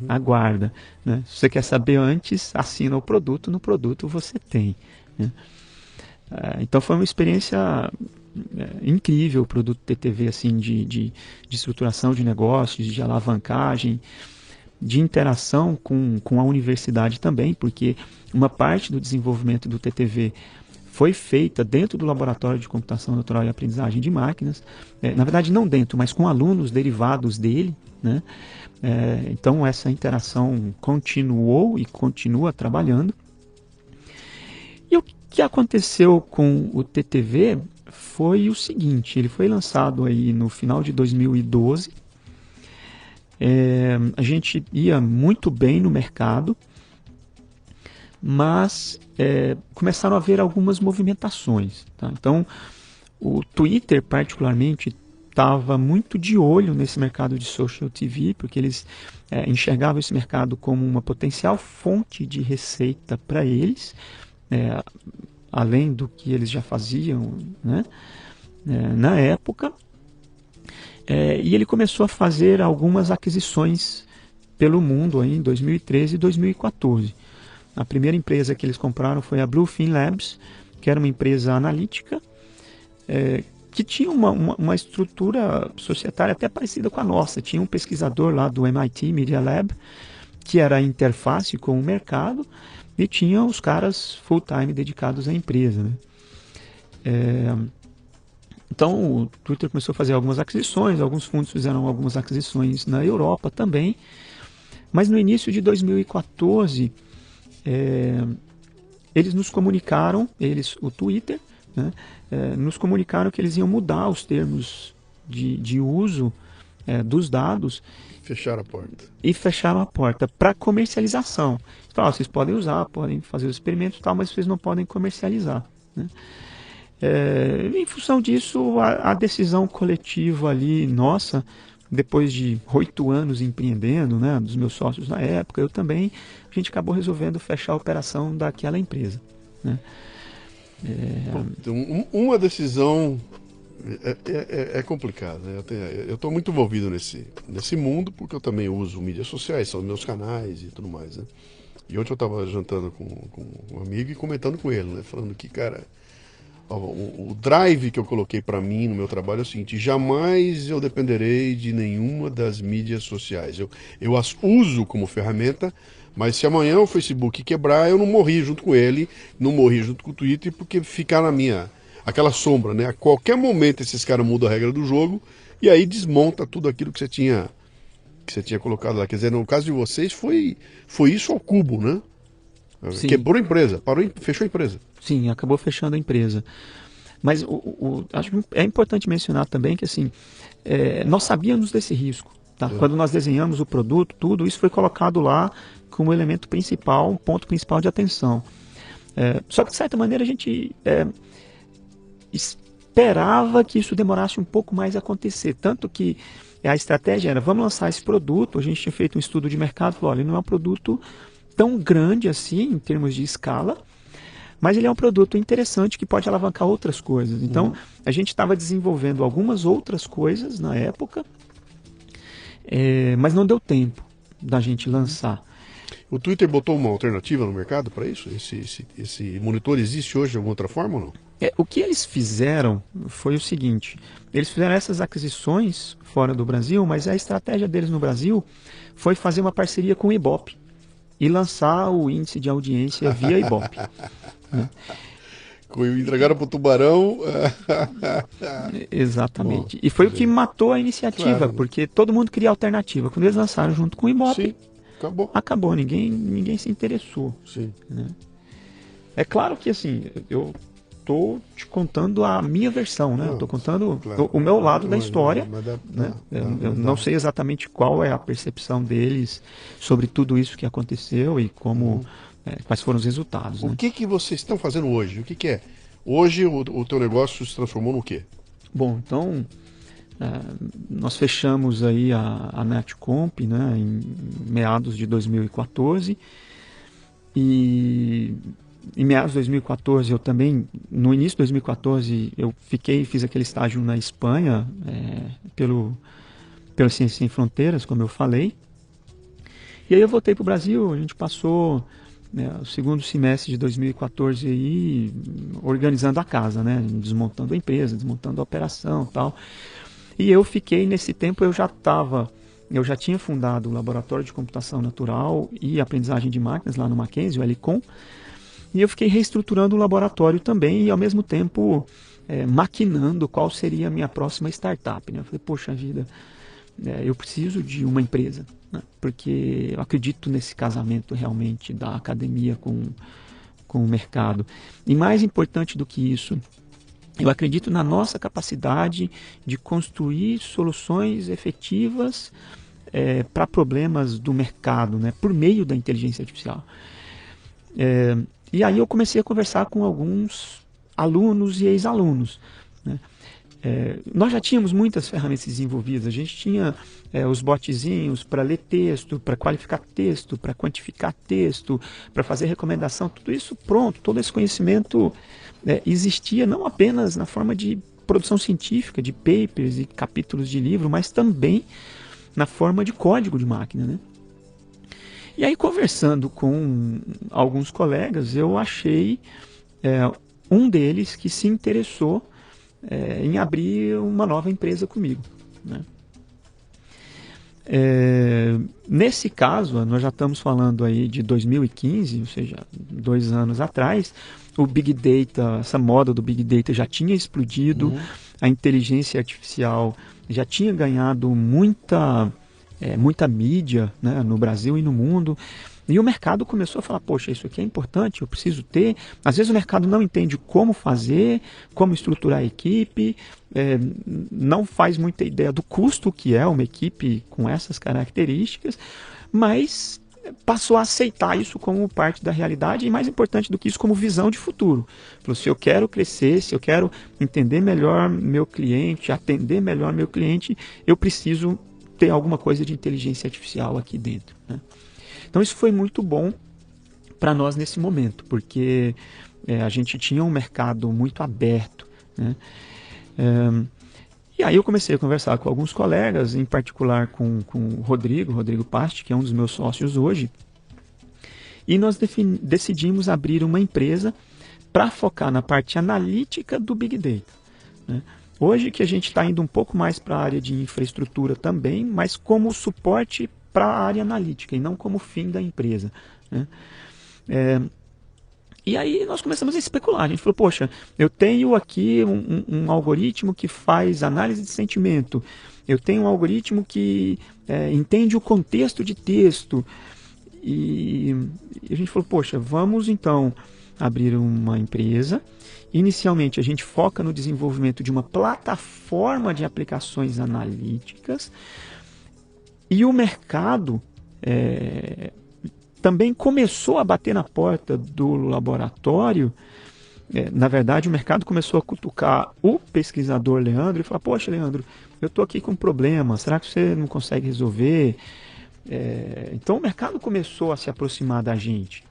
aguarda, né? Se você quer saber antes, assina o produto, no produto você tem, né? Então foi uma experiência incrível o produto TTV, assim, de estruturação de negócios, de alavancagem, de interação com a universidade também, porque uma parte do desenvolvimento do TTV foi feita dentro do Laboratório de Computação Natural e Aprendizagem de Máquinas, na verdade não dentro, mas com alunos derivados dele, né? Então essa interação continuou e continua trabalhando. E o que aconteceu com o TTV foi o seguinte: ele foi lançado aí no final de 2012, a gente ia muito bem no mercado, mas começaram a haver algumas movimentações, tá? Então o Twitter particularmente estava muito de olho nesse mercado de social TV, porque eles enxergavam esse mercado como uma potencial fonte de receita para eles, além do que eles já faziam, né, na época. E ele começou a fazer algumas aquisições pelo mundo aí em 2013 e 2014. A primeira empresa que eles compraram foi a Bluefin Labs, que era uma empresa analítica, que tinha uma estrutura societária até parecida com a nossa. Tinha um pesquisador lá do MIT Media Lab, que era a interface com o mercado, e tinha os caras full-time dedicados à empresa, né? Então o Twitter começou a fazer algumas aquisições, alguns fundos fizeram algumas aquisições na Europa também, mas no início de 2014 eles nos comunicaram, o Twitter, né, nos comunicaram que eles iam mudar os termos de uso dos dados. Fecharam a porta. E fecharam a porta para comercialização. Falaram, vocês podem usar, podem fazer os experimentos e tal, mas vocês não podem comercializar, né? Em função disso, a decisão coletiva ali, nossa, depois de 8 anos empreendendo, né, dos meus sócios na época, eu também, a gente acabou resolvendo fechar a operação daquela empresa, né? Então, uma decisão é complicada, né? Eu estou muito envolvido nesse mundo, porque eu também uso mídias sociais, são meus canais e tudo mais, né? E ontem eu estava jantando com um amigo e comentando com ele, né, falando que, cara, o drive que eu coloquei para mim no meu trabalho é o seguinte: jamais eu dependerei de nenhuma das mídias sociais. Eu as uso como ferramenta, mas se amanhã o Facebook quebrar, eu não morri junto com ele, não morri junto com o Twitter, porque ficar na minha, aquela sombra, né? A qualquer momento esses caras mudam a regra do jogo e aí desmonta tudo aquilo que você tinha colocado lá. Quer dizer, no caso de vocês foi isso ao cubo, né? Sim. Quebrou a empresa, fechou a empresa. Sim, acabou fechando a empresa. Mas acho que é importante mencionar também que, assim, nós sabíamos desse risco, tá? Quando nós desenhamos o produto, tudo isso foi colocado lá como elemento principal, um ponto principal de atenção. Só que, de certa maneira, a gente esperava que isso demorasse um pouco mais a acontecer. Tanto que a estratégia era, vamos lançar esse produto. A gente tinha feito um estudo de mercado, falou, olha, ele não é um produto tão grande assim, em termos de escala, mas ele é um produto interessante que pode alavancar outras coisas. Então, a gente estava desenvolvendo algumas outras coisas na época, mas não deu tempo da gente lançar. O Twitter botou uma alternativa no mercado para isso? Esse monitor existe hoje de alguma outra forma ou não? O que eles fizeram foi o seguinte, eles fizeram essas aquisições fora do Brasil, mas a estratégia deles no Brasil foi fazer uma parceria com o Ibope e lançar o índice de audiência via Ibope. Né? Entregaram para o Tubarão. Exatamente. E foi o que matou a iniciativa, claro, porque todo mundo queria alternativa. Quando eles lançaram junto com o Ibope, acabou. Ninguém se interessou. Sim. Né? É claro que assim, eu estou te contando a minha versão, né? Estou contando o meu lado da história. Eu não sei exatamente qual é a percepção deles sobre tudo isso que aconteceu e como, quais foram os resultados. O que vocês estão fazendo hoje? O que é? Hoje o teu negócio se transformou no quê? Bom, então nós fechamos aí a Netcomp, né, em meados de 2014 e em meados de 2014 eu também, no início de 2014 eu fiz aquele estágio na Espanha pelo Ciências Sem Fronteiras, como eu falei, e aí eu voltei para o Brasil. A gente passou o segundo semestre de 2014 aí organizando a casa, né, desmontando a empresa, desmontando a operação e tal. E eu fiquei, nesse tempo, eu já tinha fundado o Laboratório de Computação Natural e Aprendizagem de Máquinas lá no Mackenzie, o LCOM, e eu fiquei reestruturando o laboratório também e, ao mesmo tempo, maquinando qual seria a minha próxima startup. Né? Eu falei, poxa vida, eu preciso de uma empresa, né? Porque eu acredito nesse casamento realmente da academia com o mercado. E mais importante do que isso, eu acredito na nossa capacidade de construir soluções efetivas para problemas do mercado, né, por meio da inteligência artificial. E aí eu comecei a conversar com alguns alunos e ex-alunos. Né? Nós já tínhamos muitas ferramentas desenvolvidas. A gente tinha os botzinhos para ler texto, para qualificar texto, para quantificar texto, para fazer recomendação. Tudo isso pronto, todo esse conhecimento existia não apenas na forma de produção científica, de papers e capítulos de livro, mas também na forma de código de máquina, né? E aí, conversando com alguns colegas, eu achei um deles que se interessou em abrir uma nova empresa comigo, né? Nesse caso, nós já estamos falando aí de 2015, ou seja, 2 anos atrás, o Big Data, essa moda do Big Data já tinha explodido, a inteligência artificial já tinha ganhado muita mídia, né, no Brasil e no mundo, e o mercado começou a falar, poxa, isso aqui é importante, eu preciso ter. Às vezes o mercado não entende como fazer, como estruturar a equipe, não faz muita ideia do custo que é uma equipe com essas características, mas passou a aceitar isso como parte da realidade e, mais importante do que isso, como visão de futuro. Falou, se eu quero crescer, se eu quero entender melhor meu cliente, atender melhor meu cliente, eu preciso ter alguma coisa de inteligência artificial aqui dentro, né? Então isso foi muito bom para nós nesse momento, porque a gente tinha um mercado muito aberto, né? E aí eu comecei a conversar com alguns colegas, em particular com o Rodrigo Pasti, que é um dos meus sócios hoje, e nós decidimos abrir uma empresa para focar na parte analítica do Big Data, né? Hoje que a gente está indo um pouco mais para a área de infraestrutura também, mas como suporte para a área analítica e não como fim da empresa, né? E aí nós começamos a especular. A gente falou, poxa, eu tenho aqui um algoritmo que faz análise de sentimento, eu tenho um algoritmo que entende o contexto de texto, e a gente falou, poxa, vamos então abrir uma empresa. Inicialmente a gente foca no desenvolvimento de uma plataforma de aplicações analíticas, e o mercado também começou a bater na porta do laboratório. Na verdade, o mercado começou a cutucar o pesquisador Leandro e falar, poxa, Leandro, eu estou aqui com um problema, será que você não consegue resolver? Então o mercado começou a se aproximar da gente.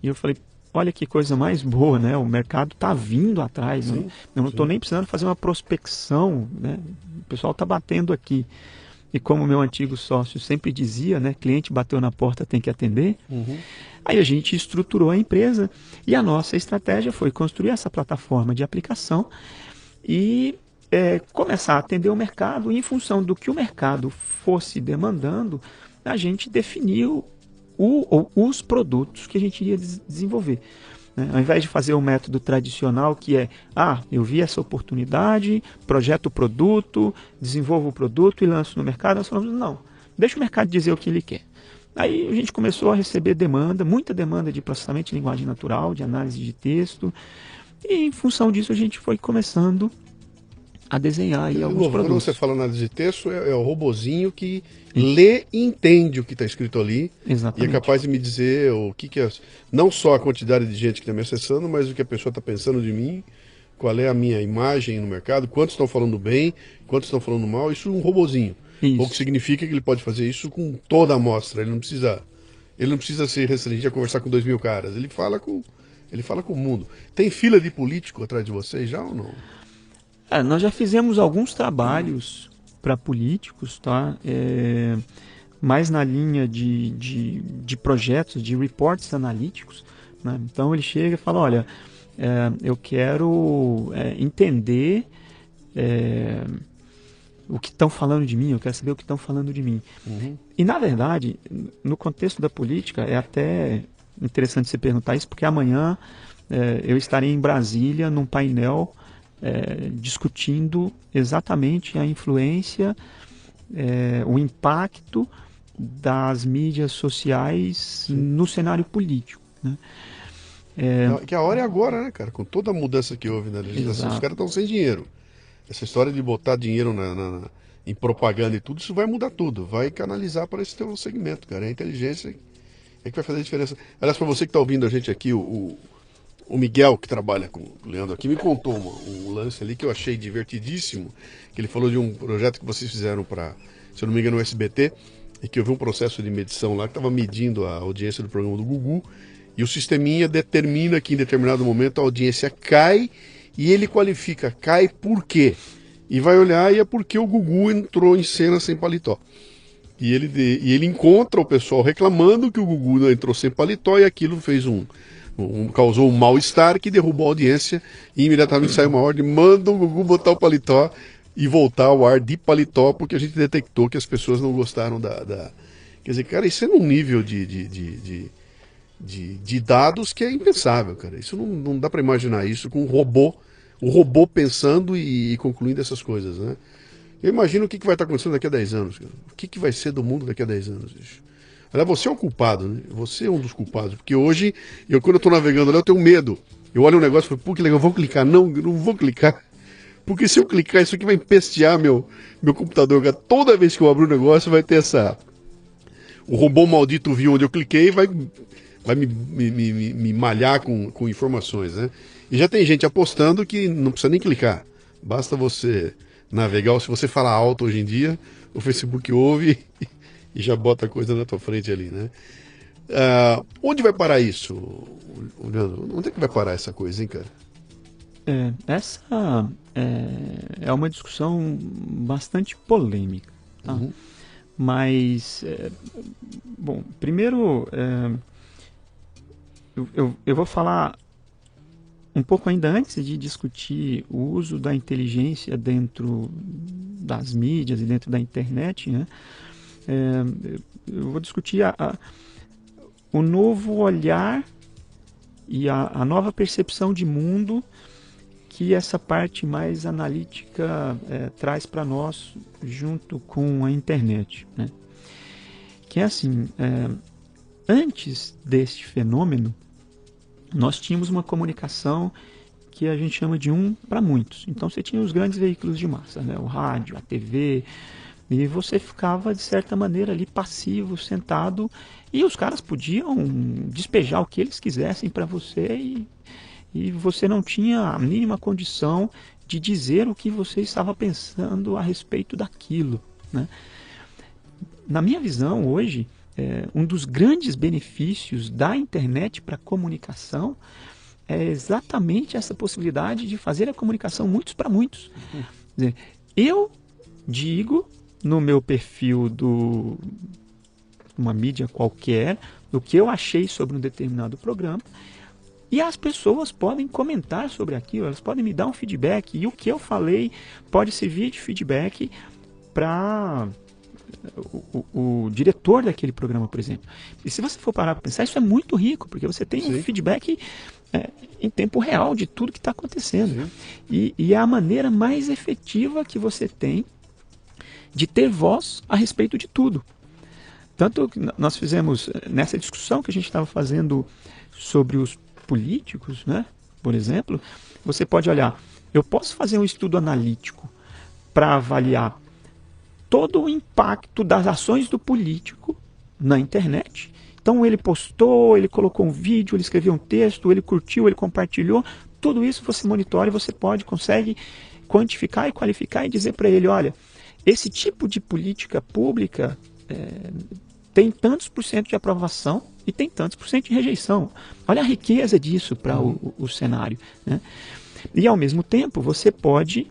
E eu falei, olha que coisa mais boa, né? O mercado está vindo atrás. Sim, eu não estou nem precisando fazer uma prospecção, né? O pessoal está batendo aqui. E como meu antigo sócio sempre dizia, né? Cliente bateu na porta, tem que atender. Aí a gente estruturou a empresa e a nossa estratégia foi construir essa plataforma de aplicação e começar a atender o mercado. E em função do que o mercado fosse demandando, a gente definiu os produtos que a gente iria desenvolver. Né? Ao invés de fazer o método tradicional, que é, eu vi essa oportunidade, projeto o produto, desenvolvo o produto e lanço no mercado, nós falamos, não, deixa o mercado dizer o que ele quer. Aí a gente começou a receber muita demanda de processamento de linguagem natural, de análise de texto, e em função disso a gente foi começando a desenhar aí alguns produtos. Quando você fala análise de texto, é o robozinho que lê e entende o que está escrito ali. Exatamente. E é capaz de me dizer o que é, não só a quantidade de gente que está me acessando, mas o que a pessoa está pensando de mim, qual é a minha imagem no mercado, quantos estão falando bem, quantos estão falando mal, isso é um robozinho. Isso. O que significa que ele pode fazer isso com toda a amostra, ele não precisa ser restringido a conversar com 2.000 caras, ele fala com o mundo. Tem fila de político atrás de vocês já ou não? Nós já fizemos alguns trabalhos para políticos, tá? Mais na linha de projetos, de reports analíticos. Né? Então ele chega e fala, olha, eu quero entender o que estão falando de mim, eu quero saber o que estão falando de mim. E na verdade, no contexto da política, é até interessante você perguntar isso, porque amanhã eu estarei em Brasília num painel discutindo exatamente a influência, o impacto das mídias sociais no cenário político. Né? Que a hora é agora, né, cara? Com toda a mudança que houve na legislação, os caras estão sem dinheiro. Essa história de botar dinheiro em propaganda e tudo, isso vai mudar tudo. Vai canalizar para esse teu segmento, cara. A inteligência é que vai fazer a diferença. Aliás, para você que está ouvindo a gente aqui, o Miguel, que trabalha com o Leandro aqui, me contou um lance ali que eu achei divertidíssimo, que ele falou de um projeto que vocês fizeram para, se eu não me engano, no SBT, e que houve um processo de medição lá que estava medindo a audiência do programa do Gugu, e o sisteminha determina que em determinado momento a audiência cai, e ele qualifica, cai por quê? E vai olhar e é porque o Gugu entrou em cena sem paletó. E ele encontra o pessoal reclamando que o Gugu entrou sem paletó e aquilo fez causou um mal-estar que derrubou a audiência e imediatamente saiu uma ordem, manda o Gugu botar o paletó e voltar ao ar de paletó, porque a gente detectou que as pessoas não gostaram Quer dizer, cara, isso é num nível de dados que é impensável, cara. Isso não dá para imaginar isso com o robô pensando e concluindo essas coisas, né? Eu imagino o que vai estar acontecendo daqui a 10 anos, cara. O que vai ser do mundo daqui a 10 anos, bicho? Aliás, você é o culpado, né? Você é um dos culpados. Porque hoje, quando eu estou navegando lá, eu tenho medo. Eu olho um negócio e falo, pô, que legal, eu vou clicar. Não vou clicar. Porque se eu clicar, isso aqui vai empestear meu computador. Cara. Toda vez que eu abro o negócio, vai ter o robô maldito viu onde eu cliquei e vai me malhar com informações, né? E já tem gente apostando que não precisa nem clicar. Basta você navegar. Se você falar alto hoje em dia, o Facebook ouve e já bota a coisa na tua frente ali, né? Onde vai parar isso, Leandro? Onde é que vai parar essa coisa, hein, cara? Essa é uma discussão bastante polêmica, tá? Mas, bom, primeiro eu vou falar um pouco ainda antes de discutir o uso da inteligência dentro das mídias e dentro da internet, né? Eu vou discutir o novo olhar e a nova percepção de mundo que essa parte mais analítica traz para nós junto com a internet, né? Que é assim, antes deste fenômeno, nós tínhamos uma comunicação que a gente chama de para muitos. Então você tinha os grandes veículos de massa, né? O rádio, a TV, e você ficava de certa maneira ali passivo, sentado, e os caras podiam despejar o que eles quisessem para você e você não tinha a mínima condição de dizer o que você estava pensando a respeito daquilo, né? Na minha visão hoje, um dos grandes benefícios da internet para a comunicação é exatamente essa possibilidade de fazer a comunicação muitos para muitos. Quer dizer, eu digo no meu perfil uma mídia qualquer, o que eu achei sobre um determinado programa, e as pessoas podem comentar sobre aquilo, elas podem me dar um feedback, e o que eu falei pode servir de feedback para o diretor daquele programa, por exemplo. E se você for parar para pensar, isso é muito rico, porque você tem um feedback em tempo real de tudo que está acontecendo. E é a maneira mais efetiva que você tem de ter voz a respeito de tudo. Tanto que nós fizemos, nessa discussão que a gente estava fazendo sobre os políticos, né? Por exemplo, você pode olhar, eu posso fazer um estudo analítico para avaliar todo o impacto das ações do político na internet. Então ele postou, ele colocou um vídeo, ele escreveu um texto, ele curtiu, ele compartilhou, tudo isso você monitora e você consegue quantificar e qualificar e dizer para ele, olha, esse tipo de política pública tem tantos por cento de aprovação e tem tantos por cento de rejeição. Olha a riqueza disso para o cenário, né? E ao mesmo tempo você pode,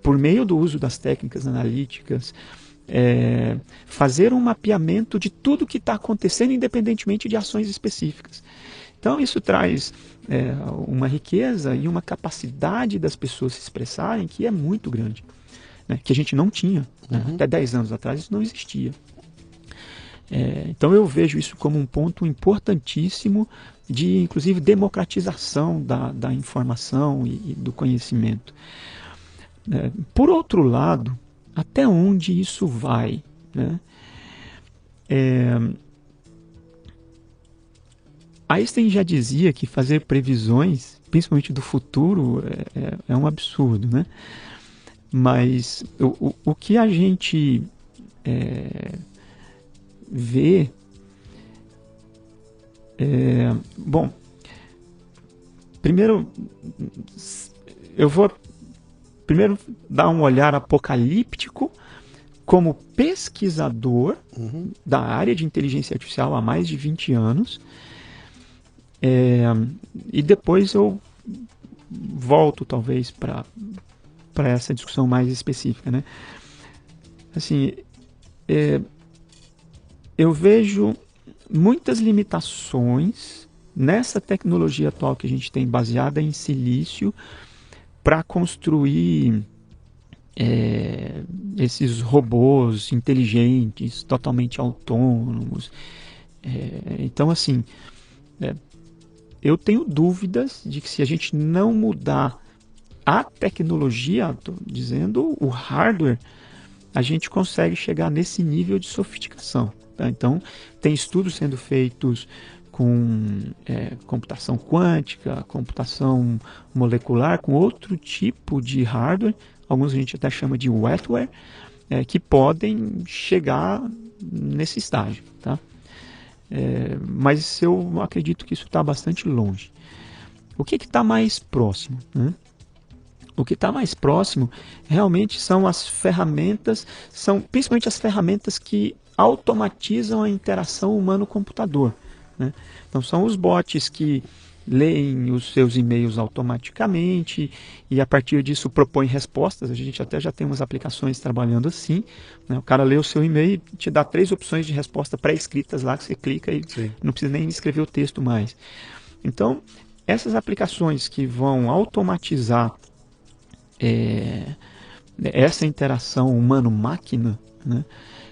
por meio do uso das técnicas analíticas, fazer um mapeamento de tudo que está acontecendo independentemente de ações específicas. Então isso traz uma riqueza e uma capacidade das pessoas se expressarem que é muito grande, né? Que a gente não tinha, né? Até 10 anos atrás isso não existia. Então eu vejo isso como um ponto importantíssimo de, inclusive, democratização da informação e do conhecimento. Por outro lado, até onde isso vai, né? Einstein já dizia que fazer previsões, principalmente do futuro, é um absurdo, né? Mas o que a gente vê bom, primeiro eu vou dar um olhar apocalíptico como pesquisador da área de inteligência artificial há mais de 20 anos, e depois eu volto talvez para essa discussão mais específica, né? Assim, eu vejo muitas limitações nessa tecnologia atual que a gente tem baseada em silício para construir esses robôs inteligentes, totalmente autônomos. Então, assim, eu tenho dúvidas de que se a gente não mudar a tecnologia, estou dizendo o hardware, a gente consegue chegar nesse nível de sofisticação. Tá? Então, tem estudos sendo feitos com computação quântica, computação molecular, com outro tipo de hardware, alguns a gente até chama de wetware, que podem chegar nesse estágio. Tá? Mas eu acredito que isso está bastante longe. O que está mais próximo, né? O que está mais próximo realmente são as ferramentas, principalmente as ferramentas que automatizam a interação humano-computador, né? Então são os bots que leem os seus e-mails automaticamente e a partir disso propõem respostas. A gente até já tem umas aplicações trabalhando assim, né? O cara lê o seu e-mail e te dá 3 opções de resposta pré-escritas lá que você clica e não precisa nem escrever o texto mais. Então, essas aplicações que vão automatizar essa interação humano-máquina, né,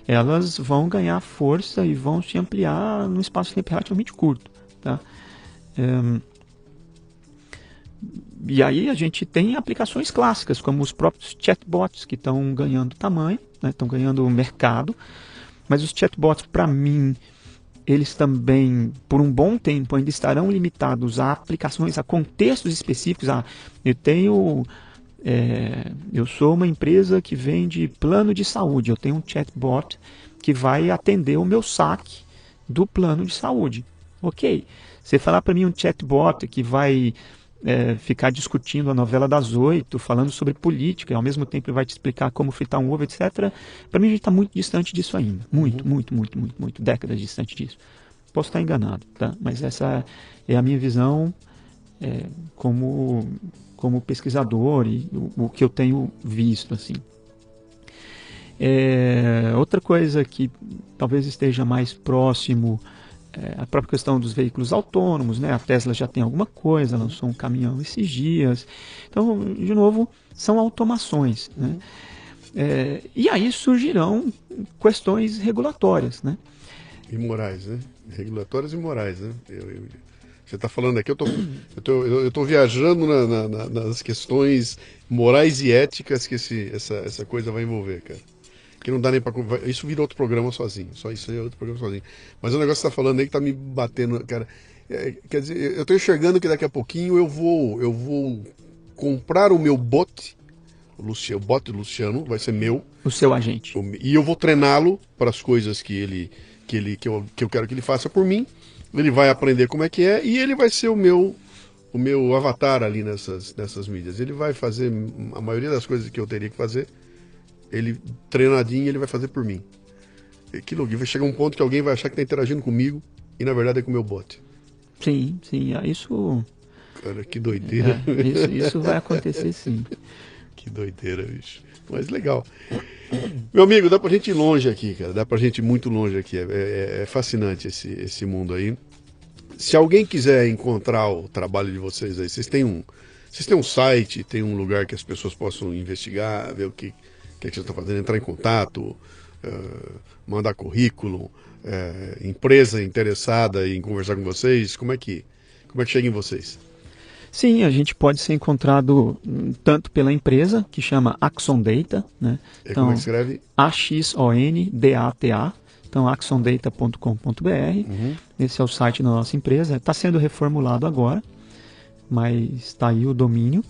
elas vão ganhar força e vão se ampliar num espaço de tempo relativamente curto. Tá? E aí a gente tem aplicações clássicas, como os próprios chatbots, que estão ganhando tamanho, né, estão ganhando mercado, mas os chatbots, para mim, eles também, por um bom tempo, ainda estarão limitados a aplicações, a contextos específicos. Eu sou uma empresa que vende plano de saúde, eu tenho um chatbot que vai atender o meu saque do plano de saúde. Ok, você falar para mim um chatbot que vai ficar discutindo a novela das 8, falando sobre política, e ao mesmo tempo ele vai te explicar como fritar um ovo, etc. Para mim a gente está muito distante disso ainda. Muito, décadas distante disso. Posso estar enganado, tá? Mas essa é a minha visão como pesquisador e o que eu tenho visto, assim. Outra coisa que talvez esteja mais próximo, a própria questão dos veículos autônomos, né? A Tesla já tem alguma coisa, lançou um caminhão esses dias. Então, de novo, são automações, né? E aí surgirão questões regulatórias, né? E morais, né? Regulatórias e morais, né? Você está falando aqui, eu tô viajando nas questões morais e éticas que essa coisa vai envolver, cara. Que não dá nem para... Isso vira outro programa sozinho. Só isso aí é outro programa sozinho. Mas o negócio que você está falando aí que tá me batendo, cara. Quer dizer, eu estou enxergando que daqui a pouquinho eu vou comprar o meu bot, o bot Luciano, vai ser meu. O seu agente. E eu vou treiná-lo para as coisas que eu quero que ele faça por mim. Ele vai aprender como é que é e ele vai ser o meu avatar ali nessas mídias. Ele vai fazer a maioria das coisas que eu teria que fazer. Ele, treinadinho, ele vai fazer por mim. Que louco, vai chegar um ponto que alguém vai achar que está interagindo comigo e na verdade é com o meu bot. Sim, isso... Cara, que doideira. Isso vai acontecer, sim. Que doideira, bicho. Mas legal. Meu amigo, dá pra gente ir longe aqui, cara. Dá pra gente ir muito longe aqui. É fascinante esse mundo aí. Se alguém quiser encontrar o trabalho de vocês aí, vocês têm um site, tem um lugar que as pessoas possam investigar, ver o que vocês estão fazendo, entrar em contato, mandar currículo, empresa interessada em conversar com vocês, como é que chega em vocês? Sim, a gente pode ser encontrado tanto pela empresa, que chama Axon Data, né? Então, como é que escreve? AXONDATA, então axondata.com.br. Esse é o site da nossa empresa, está sendo reformulado agora, mas está aí o domínio.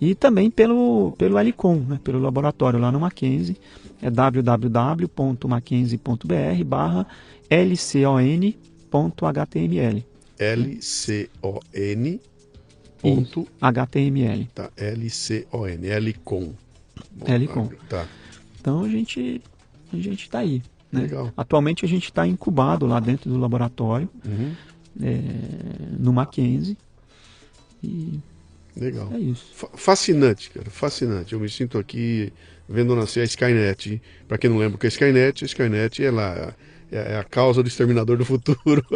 E também pelo Helicon, né? Pelo laboratório lá no Mackenzie, é www.mackenzie.br/lcon.html. LCON.html. Tá, LCON, Helicon. Helicon. Tá. Então a gente está aí. Né? Legal. Atualmente a gente está incubado lá dentro do laboratório, no Mackenzie. E legal. é isso. Fascinante, cara, fascinante. Eu me sinto aqui vendo nascer a Skynet. Para quem não lembra o que é Skynet, é a causa do exterminador do futuro.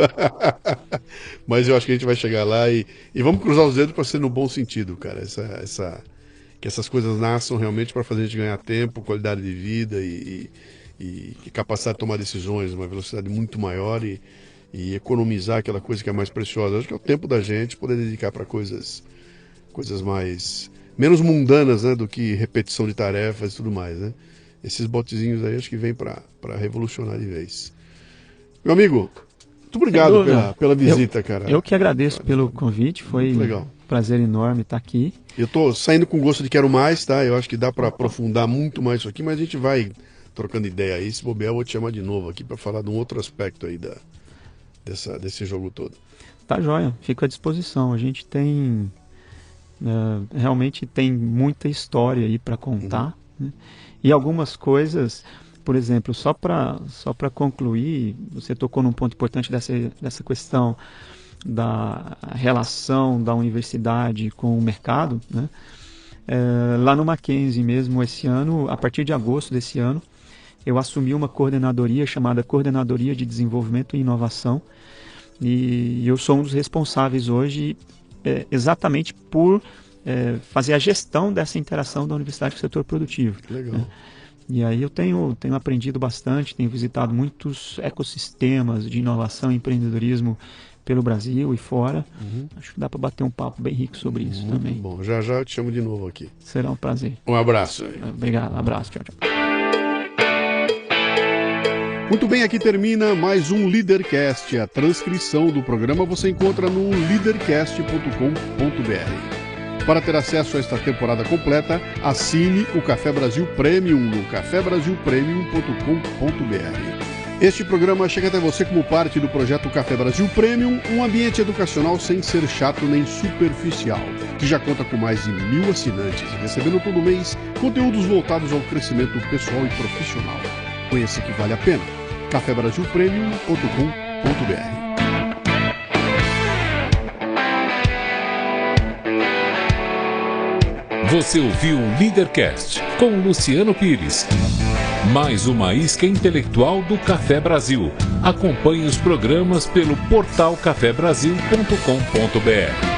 Mas eu acho que a gente vai chegar lá e vamos cruzar os dedos para ser no bom sentido, cara. Que essas coisas nasçam realmente para fazer a gente ganhar tempo, qualidade de vida e capacidade de tomar decisões numa velocidade muito maior e economizar aquela coisa que é mais preciosa. Acho que é o tempo da gente poder dedicar para coisas menos mundanas, né, do que repetição de tarefas e tudo mais, né? Esses botezinhos aí acho que vem para revolucionar de vez. Meu amigo, muito obrigado pela visita, cara. Eu que agradeço pelo convite, foi um prazer enorme estar aqui. Eu tô saindo com gosto de quero mais, tá? Eu acho que dá para aprofundar muito mais isso aqui, mas a gente vai trocando ideia aí. Se bobear, eu vou te chamar de novo aqui para falar de um outro aspecto aí desse jogo todo. Tá joia, fico à disposição. A gente tem... realmente tem muita história aí para contar, né? E algumas coisas, por exemplo, só para concluir, você tocou num ponto importante dessa questão da relação da universidade com o mercado, né? Lá no Mackenzie mesmo, esse ano, a partir de agosto desse ano, eu assumi uma coordenadoria chamada Coordenadoria de Desenvolvimento e Inovação, e eu sou um dos responsáveis hoje exatamente por fazer a gestão dessa interação da universidade com o setor produtivo. Legal. E aí eu tenho aprendido bastante, tenho visitado muitos ecossistemas de inovação e empreendedorismo pelo Brasil e fora. Acho que dá para bater um papo bem rico sobre isso também. Bom, já eu te chamo de novo aqui. Será um prazer. Um abraço. Obrigado, abraço, tchau, tchau. Muito bem, aqui termina mais um Leadercast. A transcrição do programa você encontra no leadercast.com.br. Para ter acesso a esta temporada completa, assine o Café Brasil Premium no cafebrasilpremium.com.br. Este programa chega até você como parte do projeto Café Brasil Premium, um ambiente educacional sem ser chato nem superficial, que já conta com mais de 1.000 assinantes, recebendo todo mês conteúdos voltados ao crescimento pessoal e profissional. Conheça que vale a pena. cafebrasilpremium.com.br. Você ouviu o Leadercast com Luciano Pires. Mais uma isca intelectual do Café Brasil. Acompanhe os programas pelo portal cafebrasil.com.br.